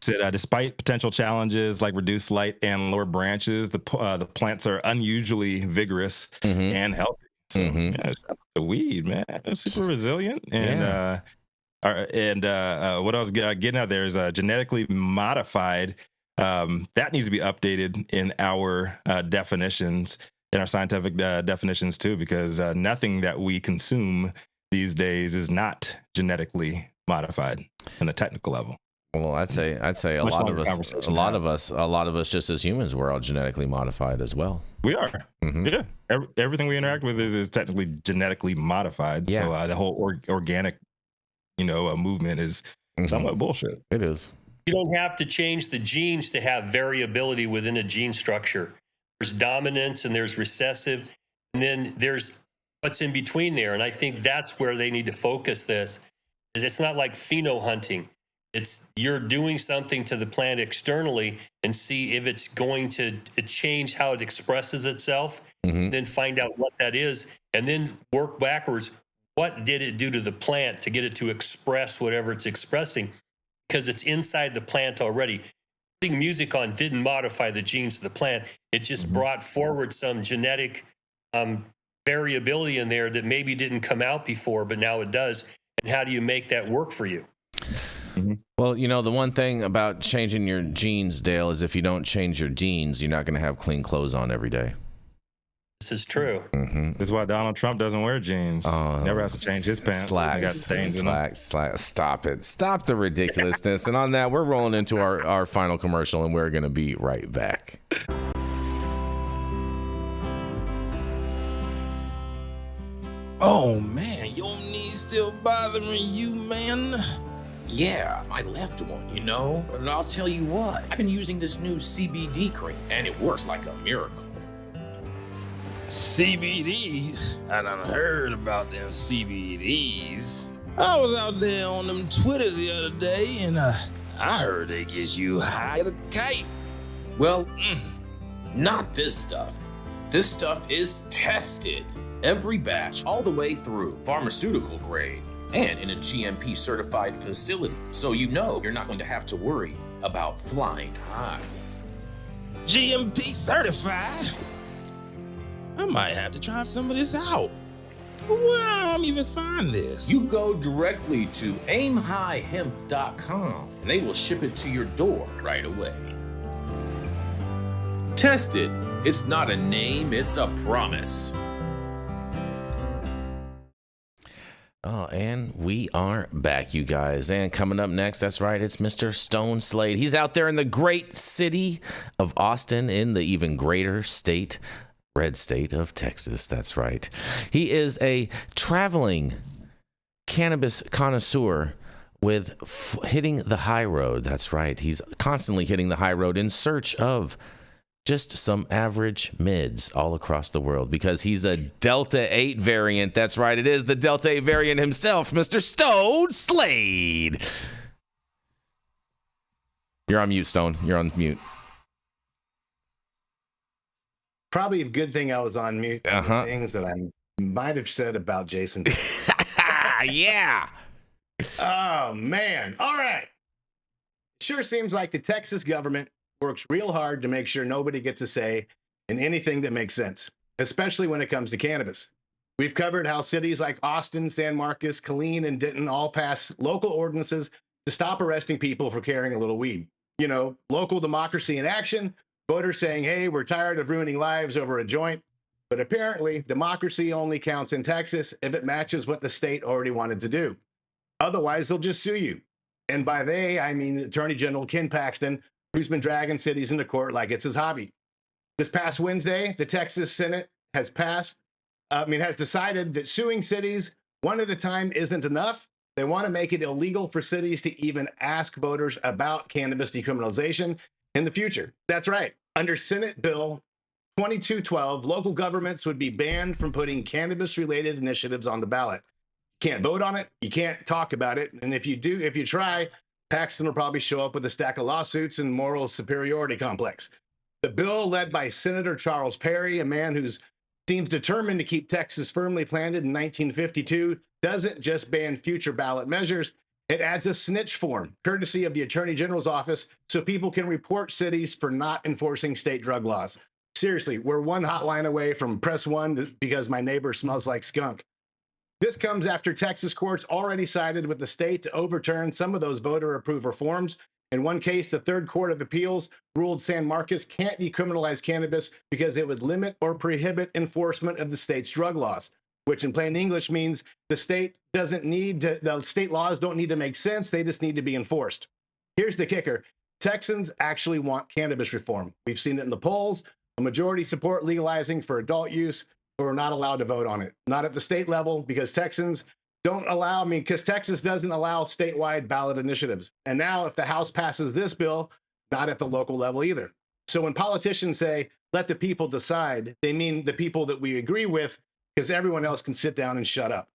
So, despite potential challenges like reduced light and lower branches, the plants are unusually vigorous and healthy. So the weed, man, it's super resilient. And what I was getting at there is genetically modified. That needs to be updated in our definitions, in our scientific definitions too, because nothing that we consume these days is not genetically modified on a technical level. Well, I'd say a lot of us just as humans, we're all genetically modified as well. We are. Yeah. Everything we interact with is technically genetically modified. Yeah. So the whole organic, movement is somewhat bullshit. It is. You don't have to change the genes to have variability within a gene structure. There's dominance and there's recessive, and then there's what's in between there. And I think that's where they need to focus this. It's not like pheno-hunting. It's you're doing something to the plant externally and see if it's going to change how it expresses itself, then find out what that is, and then work backwards. What did it do to the plant to get it to express whatever it's expressing? Because it's inside the plant already. Putting music on didn't modify the genes of the plant. It just brought forward some genetic variability in there that maybe didn't come out before, but now it does. And how do you make that work for you? Well, the one thing about changing your genes, Dale, is if you don't change your genes, you're not going to have clean clothes on every day. This is true. This is why Donald Trump doesn't wear jeans. Never has to change his pants. Slacks. Stop it. Stop the ridiculousness. And on that, we're rolling into our final commercial, and we're going to be right back. Oh, man, your knees still bothering you, man? Yeah, my left one, And I'll tell you what, I've been using this new CBD cream, and it works like a miracle. CBDs? I done heard about them CBDs. I was out there on them Twitters the other day, and I heard they get you high as a kite. Well, not this stuff. This stuff is tested. Every batch, all the way through, pharmaceutical grade, and in a GMP certified facility. So you're not going to have to worry about flying high. GMP certified? I might have to try some of this out. Where I'm even find this? You go directly to aimhighhemp.com and they will ship it to your door right away. Test it. It's not a name, it's a promise. Oh, and we are back, you guys. And coming up next, that's right, it's Mr. Stone Slade. He's out there in the great city of Austin, in the even greater red state of Texas. That's right. He is a traveling cannabis connoisseur with hitting the high road. That's right. He's constantly hitting the high road in search of just some average mids all across the world, because he's a Delta 8 variant. That's right. It is the Delta 8 variant himself, Mr. Stone Slade. You're on mute, Stone. You're on mute. Probably a good thing I was on mute. Things that I might have said about Jason. Yeah. Oh, man. All right. Sure seems like the Texas government works real hard to make sure nobody gets a say in anything that makes sense, especially when it comes to cannabis. We've covered how cities like Austin, San Marcos, Killeen, and Denton all pass local ordinances to stop arresting people for carrying a little weed. You know, local democracy in action, voters saying, hey, we're tired of ruining lives over a joint. But apparently, democracy only counts in Texas if it matches what the state already wanted to do. Otherwise, they'll just sue you. And by they, I mean Attorney General Ken Paxton, who's been dragging cities into court like it's his hobby. This past Wednesday, the Texas Senate has decided that suing cities one at a time isn't enough. They want to make it illegal for cities to even ask voters about cannabis decriminalization in the future. That's right. Under Senate Bill 2212, local governments would be banned from putting cannabis-related initiatives on the ballot. You can't vote on it. You can't talk about it. And if you try, Paxton will probably show up with a stack of lawsuits and moral superiority complex. The bill, led by Senator Charles Perry, a man who seems determined to keep Texas firmly planted in 1952, doesn't just ban future ballot measures. It adds a snitch form, courtesy of the Attorney General's office, so people can report cities for not enforcing state drug laws. Seriously, we're one hotline away from press one because my neighbor smells like skunk. This comes after Texas courts already sided with the state to overturn some of those voter-approved reforms. In one case, the Third Court of Appeals ruled San Marcos can't decriminalize cannabis because it would limit or prohibit enforcement of the state's drug laws, which in plain English means the state laws don't need to make sense. They just need to be enforced. Here's the kicker. Texans actually want cannabis reform. We've seen it in the polls. A majority support legalizing for adult use, but we're not allowed to vote on it. Not at the state level because Texas doesn't allow statewide ballot initiatives. And now if the House passes this bill, not at the local level either. So when politicians say, let the people decide, they mean the people that we agree with, because everyone else can sit down and shut up.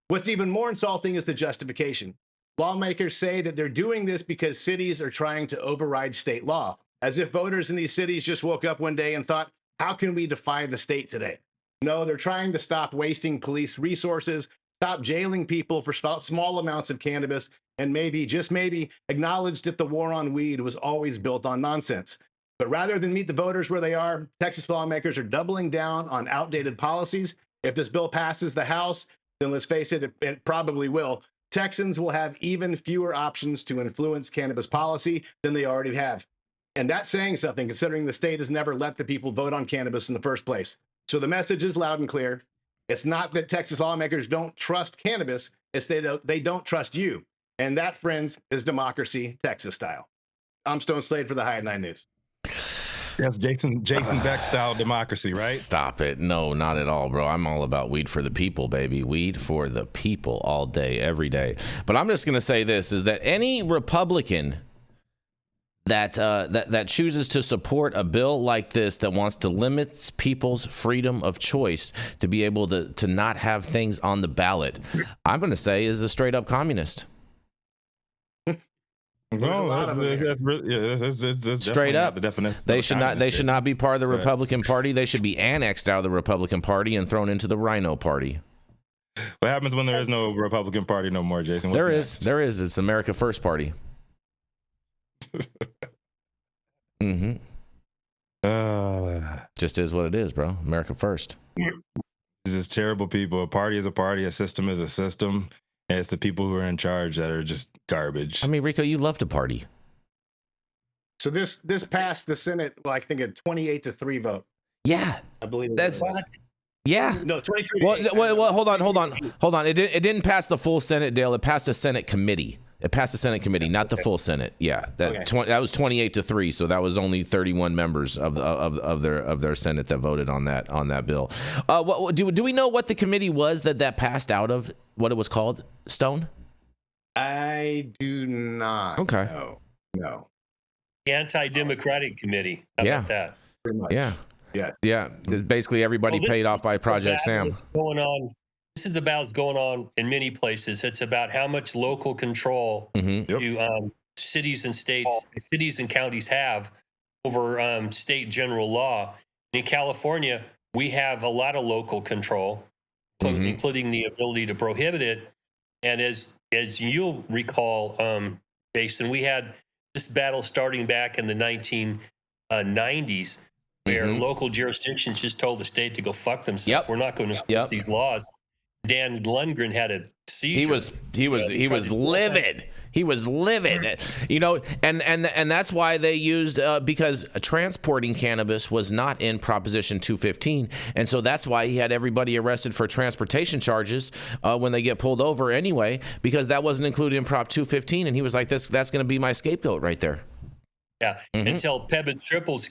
What's even more insulting is the justification. Lawmakers say that they're doing this because cities are trying to override state law, as if voters in these cities just woke up one day and thought, how can we defy the state today? No, they're trying to stop wasting police resources, stop jailing people for small amounts of cannabis, and maybe, just maybe, acknowledge that the war on weed was always built on nonsense. But rather than meet the voters where they are, Texas lawmakers are doubling down on outdated policies. If this bill passes the House, then let's face it, it probably will. Texans will have even fewer options to influence cannabis policy than they already have. And that's saying something, considering the state has never let the people vote on cannabis in the first place. So the message is loud and clear. It's not that Texas lawmakers don't trust cannabis, it's they don't trust you. And that, friends, is democracy, Texas style. I'm Stone Slade for the High at 9 News. That's Jason Beck style democracy, right? Stop it. No, not at all, bro. I'm all about weed for the people, baby. Weed for the people all day, every day. But I'm just going to say this, is that any Republican that chooses to support a bill like this that wants to limit people's freedom of choice to be able to not have things on the ballot, I'm going to say is a straight up communist. No, that's straight up. The definition. They should not be part of the Republican Party. They should be annexed out of the Republican Party and thrown into the Rhino Party. What happens when there is no Republican Party no more, Jason? There is. It's America First Party. Mm-hmm. Just is what it is, bro. America First. It's just terrible people. A party is a party. A system is a system. And it's the people who are in charge that are just garbage. I mean, Rico, you love to party. So this passed the Senate, well, I think a 28-3 vote. Yeah, I believe that's what. Yeah. No, 23. Well, hold on. It didn't pass the full Senate, Dale. It passed a Senate committee. It passed the Senate committee, not the full Senate. Yeah, that was 28-3. So that was only 31 members of their Senate that voted on that bill. Do we know what the committee was that passed out of? What it was called? Stone? I do not. Okay. No. The Anti-Democratic Committee. How about that? Pretty much. Yeah. Basically, everybody paid off by Project Sam. This is about what's going on in many places. It's about how much local control cities and counties have over state general law. In California, we have a lot of local control, including the ability to prohibit it. And as you'll recall, Jason, we had this battle starting back in the 1990s, where local jurisdictions just told the state to go fuck themselves. We're not going to enforce these laws. Dan Lundgren had a seizure. He was livid. He was livid, you know, and that's why they used because transporting cannabis was not in Proposition 215, and so that's why he had everybody arrested for transportation charges when they get pulled over anyway, because that wasn't included in Prop 215, and he was like, that's going to be my scapegoat right there. Yeah, until Pebble Triplet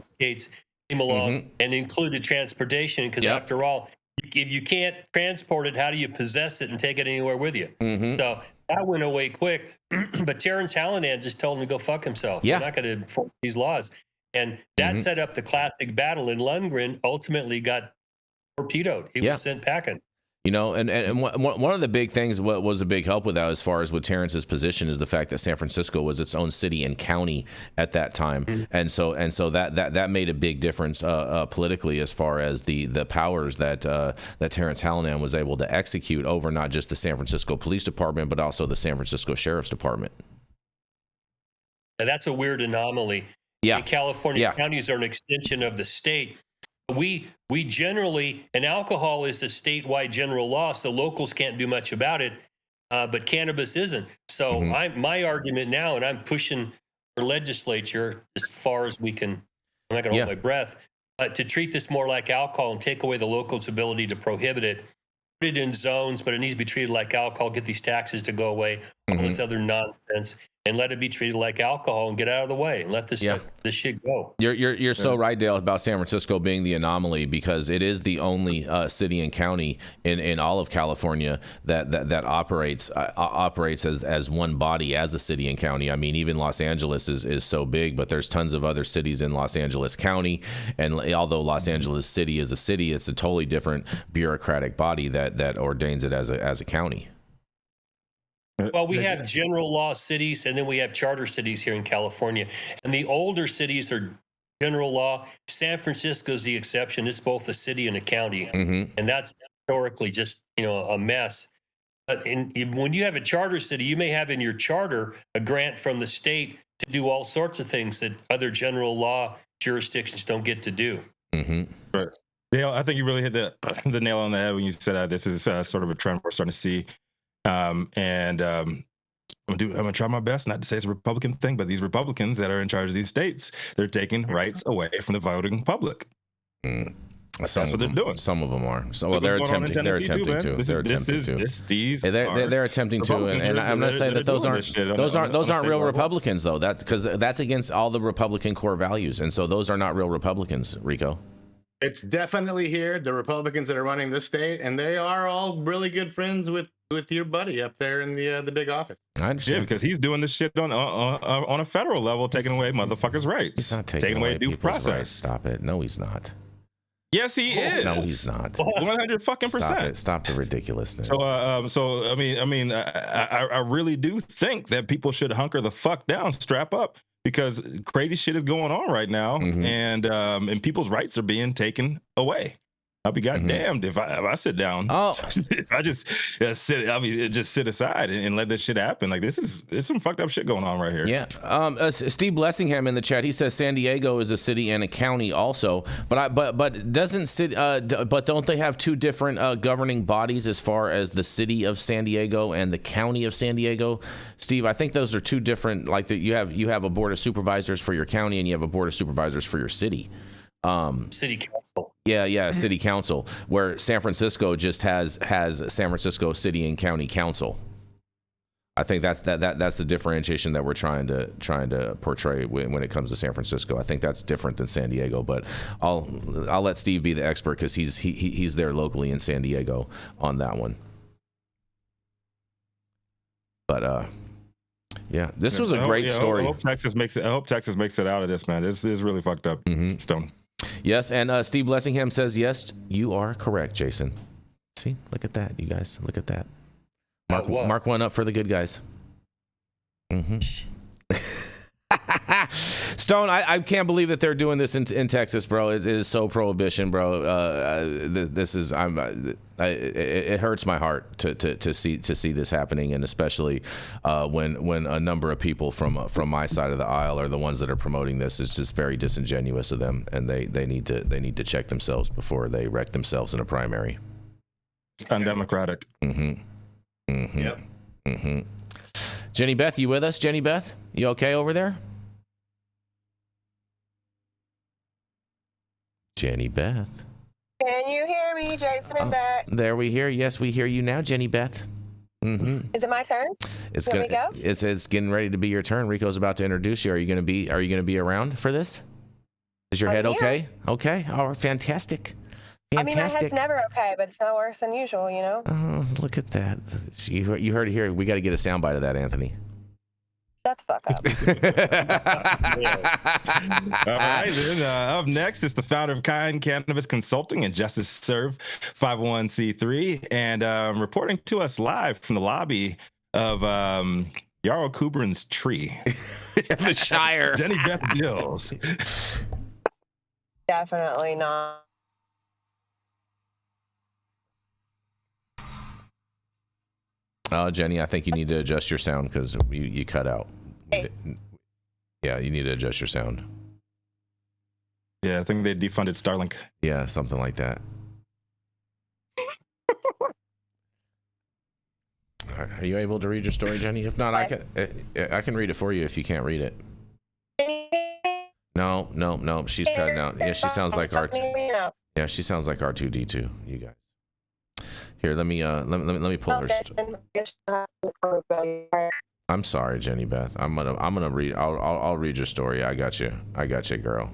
Skates came along and included transportation, because after all, if you can't transport it, how do you possess it and take it anywhere with you? So that went away quick. But Terrence Hallinan just told him to go fuck himself. We're not going to enforce these laws. And that set up the classic battle. And Lundgren ultimately got torpedoed. He was sent packing. You know, and one of the big things, what was a big help with that, as far as with Terrence's position, is the fact that San Francisco was its own city and county at that time, and so that made a big difference politically, as far as the powers that Terrence Hallinan was able to execute over not just the San Francisco Police Department, but also the San Francisco Sheriff's Department. And that's a weird anomaly. Yeah, California counties are an extension of the state. We generally, and alcohol is a statewide general law, so locals can't do much about it, but cannabis isn't. So my argument now, and I'm pushing for legislature as far as we can, I'm not going to hold my breath, to treat this more like alcohol and take away the locals' ability to prohibit it. Put it in zones, but it needs to be treated like alcohol, get these taxes to go away, all this other nonsense, and let it be treated like alcohol and get out of the way and let this shit go. You're so right, Dale, about San Francisco being the anomaly, because it is the only city and county in all of California that operates as one body, as a city and county. I mean, even Los Angeles is so big, but there's tons of other cities in Los Angeles County, and although Los Angeles City is a city, it's a totally different bureaucratic body that ordains it as a county. Well, we have general law cities, and then we have charter cities here in California. And the older cities are general law. San Francisco is the exception. It's both a city and a county. And that's historically just, a mess. But when you have a charter city, you may have in your charter a grant from the state to do all sorts of things that other general law jurisdictions don't get to do. Right. Dale, I think you really hit the nail on the head when you said this is sort of a trend we're starting to see. I'm gonna try my best not to say it's a Republican thing, but these Republicans that are in charge of these states, they're taking rights away from the voting public. That's what they're doing. Some of them are. So they're attempting to. They're attempting to. They're attempting to. And I'm not saying that those aren't real Republicans, though. That's because that's against all the Republican core values, and so those are not real Republicans, Rico. It's definitely here, the Republicans that are running this state, and they are all really good friends with your buddy up there in the big office. I understand. Yeah, because he's doing this shit on a federal level, taking away motherfuckers' rights. He's not taking away due process. Rights. Stop it. No, he's not. Yes, he is. No, he's not. 100%. Stop the ridiculousness. So I mean, I really do think that people should hunker the fuck down, strap up, because crazy shit is going on right now, and people's rights are being taken away. I'll be goddamned if I sit down. If I just sit aside and let this shit happen. Like there's some fucked up shit going on right here. Yeah. Steve Blessingham in the chat, he says San Diego is a city and a county also, but don't they have two different governing bodies as far as the city of San Diego and the county of San Diego? Steve, I think those are two different. Like you have a board of supervisors for your county and you have a board of supervisors for your city. City council. Yeah, city council, where San Francisco just has San Francisco City and County Council. I think that's the differentiation that we're trying to portray when it comes to San Francisco. I think that's different than San Diego, but I'll let Steve be the expert because he's there locally in San Diego on that one. But yeah, this was a great story. I hope Texas makes it out of this, man. This is really fucked up. Stone. Yes, and Steve Blessingham says, yes, you are correct, Jason. See, look at that, you guys. Look at that. Mark one up for the good guys. Stone, I can't believe that they're doing this in Texas, bro. It is so prohibition, bro. This is it hurts my heart to see this happening, and especially when a number of people from my side of the aisle are the ones that are promoting this. It's just very disingenuous of them, and they need to check themselves before they wreck themselves in a primary. It's undemocratic. Yep. Jenny Beth, you with us? Jenny Beth, you okay over there? Jenny Beth. Can you hear me, Jason and Beck? There we hear. Yes, we hear you now, Jenny Beth. Is it my turn? It's getting ready to be your turn. Rico's about to introduce you. Are you going to be around for this? Is your head okay? Okay. Oh, fantastic. I mean, my head's never okay, but it's not worse than usual, you know? Oh, look at that. You heard it here. We got to get a soundbite of that, Anthony. Shut the fuck up. All right, then, up next is the founder of Cannabis Consulting and Justice Serve 501c3, and reporting to us live from the lobby of Yarrow Kubrin's tree. The Shire. Jenny Beth Dills. Definitely not. Jenny, I think you need to adjust your sound because you cut out. Hey. Yeah, you need to adjust your sound. Yeah, I think they defunded Starlink. Yeah, something like that. Are you able to read your story, Jenny? If not, I can read it for you if you can't read it. No, she's cutting out. Yeah, she sounds like Yeah, she sounds like R2D2. You guys. Here, let me pull her. I'm sorry, Jenny Beth. I'm gonna read. I'll read your story. I got you, girl.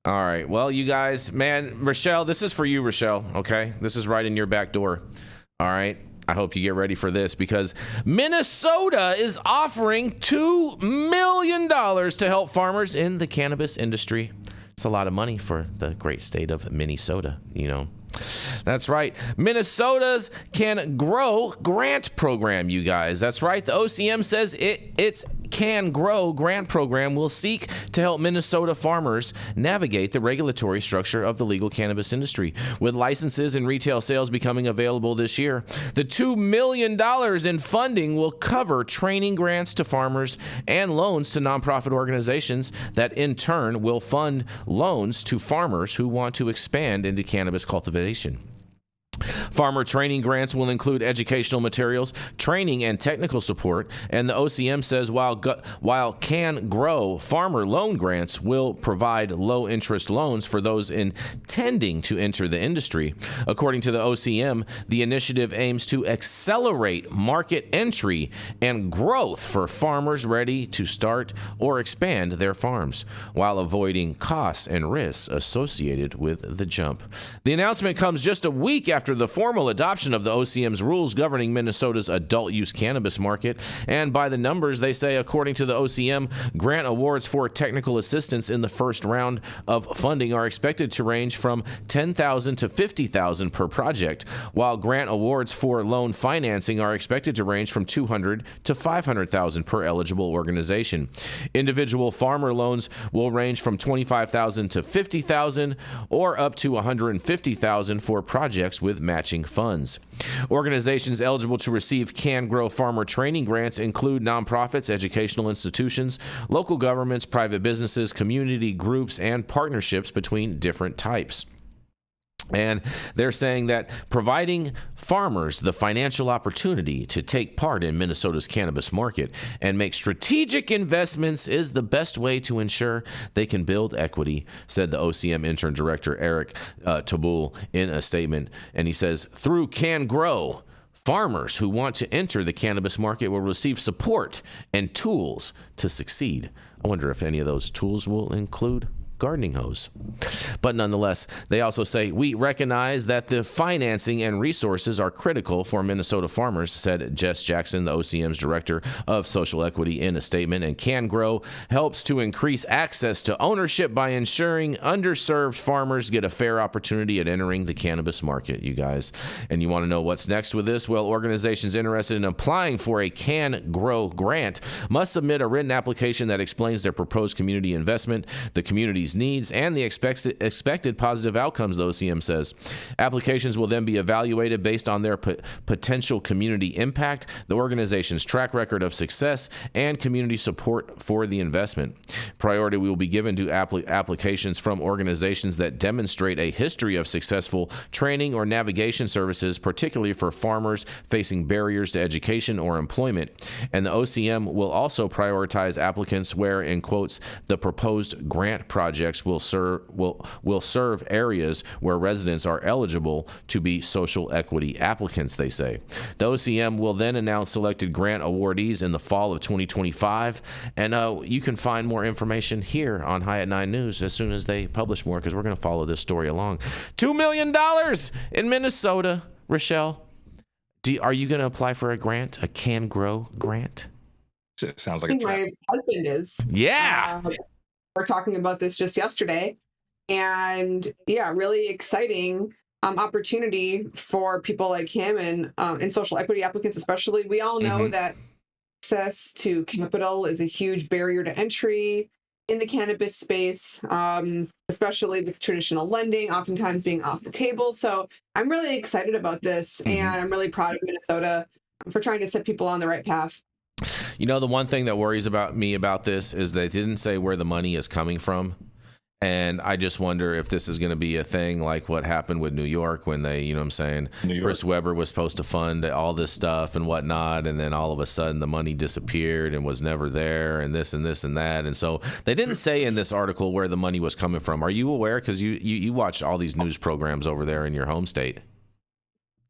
All right. Well, you guys, man, Rachelle, this is for you, Rachelle. Okay, this is right in your back door. All right. I hope you get ready for this because Minnesota is offering $2 million to help farmers in the cannabis industry. It's a lot of money for the great state of Minnesota, you know. That's right. Minnesota's Can Grow grant program, you guys. That's right. The OCM says its Can Grow grant program will seek to help Minnesota farmers navigate the regulatory structure of the legal cannabis industry. With licenses and retail sales becoming available this year, the $2 million in funding will cover training grants to farmers and loans to nonprofit organizations that in turn will fund loans to farmers who want to expand into cannabis cultivation. Farmer training grants will include educational materials, training, and technical support. And the OCM says while Can Grow farmer loan grants will provide low-interest loans for those intending to enter the industry. According to the OCM, the initiative aims to accelerate market entry and growth for farmers ready to start or expand their farms, while avoiding costs and risks associated with the jump. The announcement comes just a week after the formal adoption of the OCM's rules governing Minnesota's adult use cannabis market. And by the numbers, they say, according to the OCM, grant awards for technical assistance in the first round of funding are expected to range from $10,000 to $50,000 per project, while grant awards for loan financing are expected to range from $200,000 to $500,000 per eligible organization. Individual farmer loans will range from $25,000 to $50,000 or up to $150,000 for projects with matching funds. Organizations eligible to receive Can Grow farmer training grants include nonprofits, educational institutions, local governments, private businesses, community groups, and partnerships between different types. And they're saying that providing farmers the financial opportunity to take part in Minnesota's cannabis market and make strategic investments is the best way to ensure they can build equity, said the OCM intern director Eric Tabul in a statement. And he says, through Can Grow, farmers who want to enter the cannabis market will receive support and tools to succeed. I wonder if any of those tools will include gardening hose. But nonetheless, they also say, we recognize that the financing and resources are critical for Minnesota farmers, said Jess Jackson, the OCM's director of social equity, in a statement. And Can Grow helps to increase access to ownership by ensuring underserved farmers get a fair opportunity at entering the cannabis market, you guys. And you want to know what's next with this? Well, organizations interested in applying for a Can Grow grant must submit a written application that explains their proposed community investment, the community's needs, and the expected positive outcomes, the OCM says. Applications will then be evaluated based on their potential community impact, the organization's track record of success, and community support for the investment. Priority will be given to applications from organizations that demonstrate a history of successful training or navigation services, particularly for farmers facing barriers to education or employment. And the OCM will also prioritize applicants where, in quotes, the proposed grant projects will serve areas where residents are eligible to be social equity applicants, they say. The OCM will then announce selected grant awardees in the fall of 2025. And you can find more information here on High at 9 News as soon as they publish more, because we're going to follow this story along. $2 million in Minnesota. Rachelle, are you going to apply for a grant, a Can Grow grant? It sounds like a trap. My husband is. Yeah. We're talking about this just yesterday. And yeah, really exciting opportunity for people like him and social equity applicants, especially. We all know that access to capital is a huge barrier to entry in the cannabis space, especially with traditional lending oftentimes being off the table. So I'm really excited about this, and I'm really proud of Minnesota for trying to set people on the right path. You know, the one thing that worries me about this is they didn't say where the money is coming from. And I just wonder if this is going to be a thing like what happened with New York when they, you know what I'm saying, Chris Webber was supposed to fund all this stuff and whatnot. And then all of a sudden the money disappeared and was never there, and this and this and that. And so they didn't say in this article where the money was coming from. Are you aware? Because you watch all these news programs over there in your home state.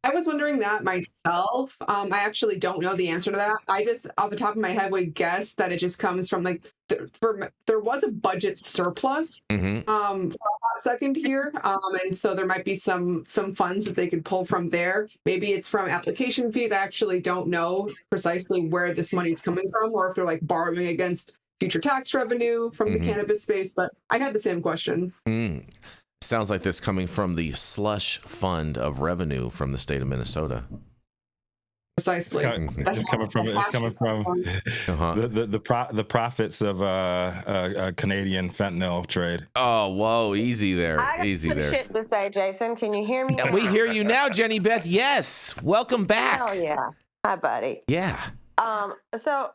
I was wondering that myself. I actually don't know the answer to that. I just, off the top of my head, would guess that it just comes from like, there was a budget surplus for a hot second here. And so there might be some funds that they could pull from there. Maybe it's from application fees. I actually don't know precisely where this money is coming from, or if they're like borrowing against future tax revenue from the cannabis space. But I had the same question. Sounds like this coming from the slush fund of revenue from the state of Minnesota. Precisely. It's coming from the profits of a Canadian fentanyl trade. Oh, whoa, easy there, easy there. Shit to say, Jason. Can you hear me? Yeah, we hear you now, Jenny Beth. Yes, welcome back. Oh yeah, hi, buddy. Yeah. So,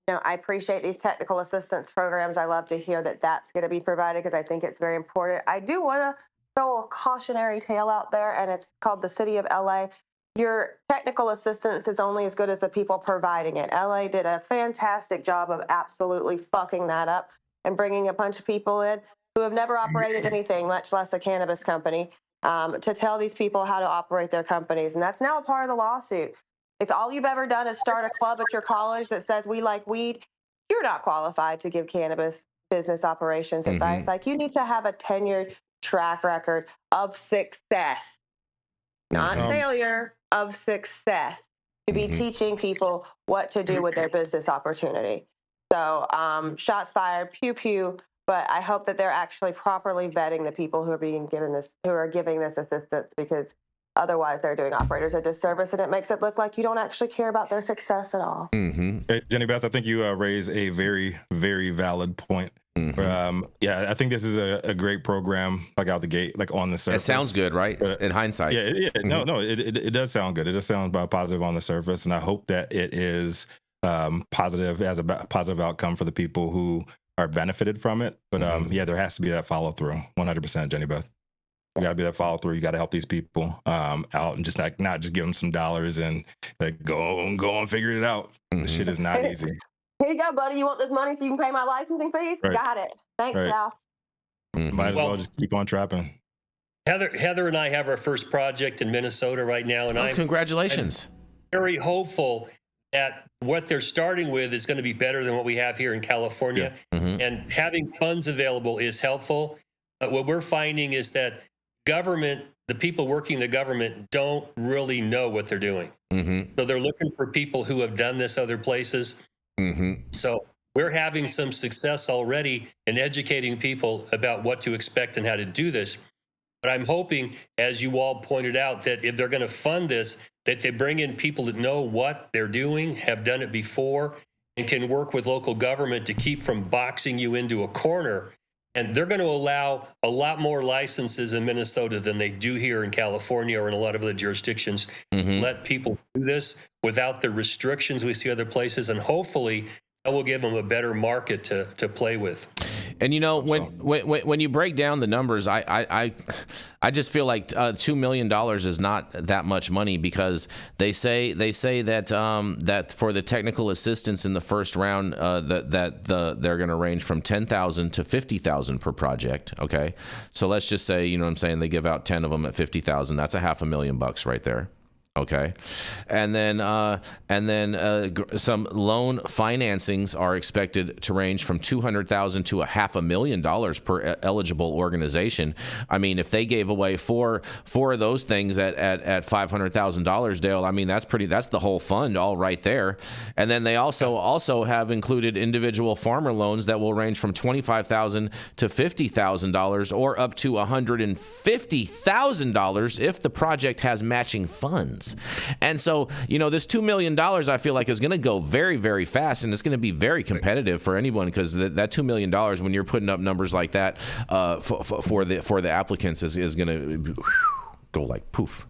you know, I appreciate these technical assistance programs. I love to hear that that's going to be provided, because I think it's very important. I do want to throw a cautionary tale out there, and it's called the City of LA. Your technical assistance is only as good as the people providing it. LA did a fantastic job of absolutely fucking that up and bringing a bunch of people in who have never operated anything, much less a cannabis company, to tell these people how to operate their companies. And that's now a part of the lawsuit. If all you've ever done is start a club at your college that says we like weed, you're not qualified to give cannabis business operations advice. Like, you need to have a tenured track record of success, not failure, of success, to be teaching people what to do with their business opportunity. So shots fired, pew pew. But I hope that they're actually properly vetting the people who are being given this, who are giving this assistance, because otherwise they're doing operators a disservice, and it makes it look like you don't actually care about their success at all. Hey, Jenny Beth, I think you raise a very, very valid point. Yeah, I think this is a great program, like out the gate, like on the surface. It sounds good, right? In hindsight. Yeah, no, it does sound good. It does sound positive on the surface, and I hope that it is positive, as a positive outcome for the people who are benefited from it. But yeah, there has to be that follow through, 100%, Jenny Beth. You got to be that follow through. You got to help these people out, and just like not just give them some dollars and like go and figure it out. This shit is not easy. Here you go, buddy. You want this money so you can pay my licensing fees? Right. Got it. Thanks, Al. Might as well just keep on trapping. Heather and I have our first project in Minnesota right now, and congratulations. I'm very hopeful that what they're starting with is going to be better than what we have here in California. And having funds available is helpful. But what we're finding is that the people working the government don't really know what they're doing. So they're looking for people who have done this other places. So we're having some success already in educating people about what to expect and how to do this. But I'm hoping, as you all pointed out, that if they're going to fund this, that they bring in people that know what they're doing, have done it before, and can work with local government to keep from boxing you into a corner. And they're going to allow a lot more licenses in Minnesota than they do here in California or in a lot of other jurisdictions. Let people do this without the restrictions we see other places, and hopefully that will give them a better market to play with. And when you break down the numbers, I just feel like $2 million is not that much money, because they say that that for the technical assistance in the first round they're going to range from $10,000 to $50,000 per project. Okay, so let's just say, you know what I'm saying, they give out 10 of them at $50,000. That's $500,000 right there. Okay, and then some loan financings are expected to range from $200,000 to $500,000 per eligible organization. I mean, if they gave away four of those things at $500,000, Dale, I mean, that's the whole fund all right there. And then they also have included individual farmer loans that will range from $25,000 to $50,000, or up to $150,000 if the project has matching funds. And so, this $2 million, I feel like, is going to go very, very fast, and it's going to be very competitive for anyone, because that $2 million, when you're putting up numbers like that for the applicants, is going to go like poof.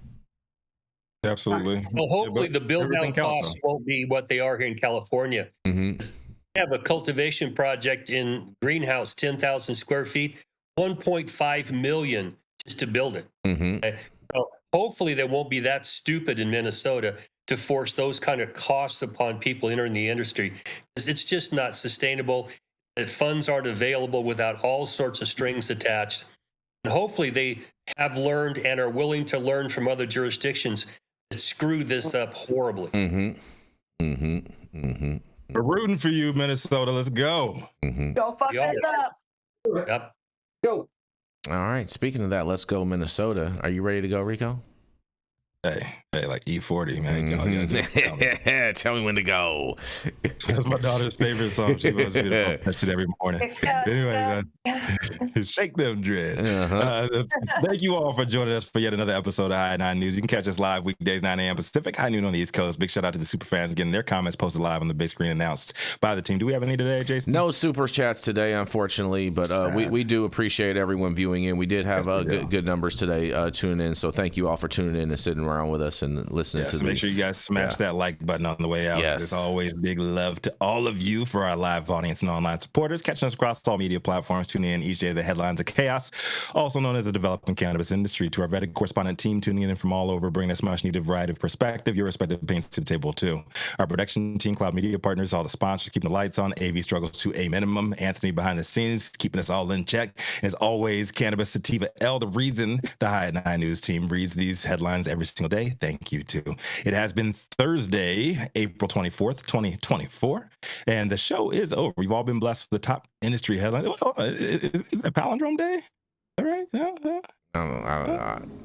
Absolutely. Well, hopefully the build-out costs won't be what they are here in California. We have a cultivation project in greenhouse, 10,000 square feet, $1.5 million just to build it. Okay? So hopefully they won't be that stupid in Minnesota to force those kind of costs upon people entering the industry. It's just not sustainable. The funds aren't available without all sorts of strings attached. And hopefully they have learned and are willing to learn from other jurisdictions that screw this up horribly. We're rooting for you, Minnesota. Let's go. Don't fuck this up. Yep. Go. All right. Speaking of that, let's go Minnesota. Are you ready to go, Rico? Hey, like E40, man. Tell me when to go. That's my daughter's favorite song. She loves me to touch it every morning. Anyways, shake them dreads. Thank you all for joining us for yet another episode of High 9 News. You can catch us live weekdays, 9 a.m. Pacific, high noon on the East Coast. Big shout out to the super fans getting their comments posted live on the big screen announced by the team. Do we have any today, Jason? No super chats today, unfortunately, but we do appreciate everyone viewing in. We did have good numbers today tuning in, so thank you all for tuning in and sitting around with us and listening to make sure you guys smash that like button on the way out. Yes. As always, big love to all of you for our live audience and online supporters, catching us across all media platforms, tuning in each day to the headlines of chaos, also known as the developing cannabis industry. To our vetted correspondent team tuning in from all over, bringing us much needed variety of perspective, your respective opinions to the table too. Our production team, Cloud Media Partners, all the sponsors keeping the lights on, AV struggles to a minimum, Anthony behind the scenes keeping us all in check. As always, Cannabis Sativa L, the reason the High 9 News team reads these headlines every single day. Thank you too. It has been Thursday, April 24th, 2024, and the show is over. We've all been blessed with the top industry headlines. Is it Palindrome Day? All right.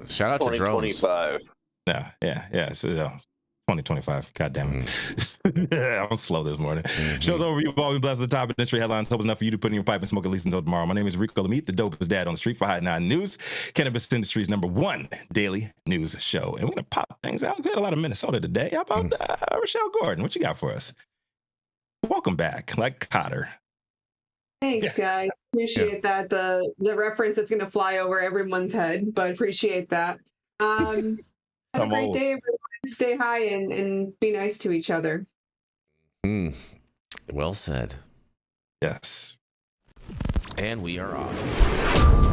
Shout out to drones. 2025. Yeah. So, 2025. God damn it. I'm slow this morning. Show's over. You've all been blessed with the top industry headlines. Hope it's enough for you to put in your pipe and smoke at least until tomorrow. My name is Rico Lamitte, the dopest dad on the street for High 9 News, cannabis industry's #1 daily news show. And we're going to pop things out. We had a lot of Minnesota today. How about Rachelle Gordon? What you got for us? Welcome back, like Cotter. Thanks, guys. Appreciate that. The reference that's going to fly over everyone's head, but appreciate that. Have a great day, everyone. Stay high and be nice to each other. Well said. Yes. And we are off.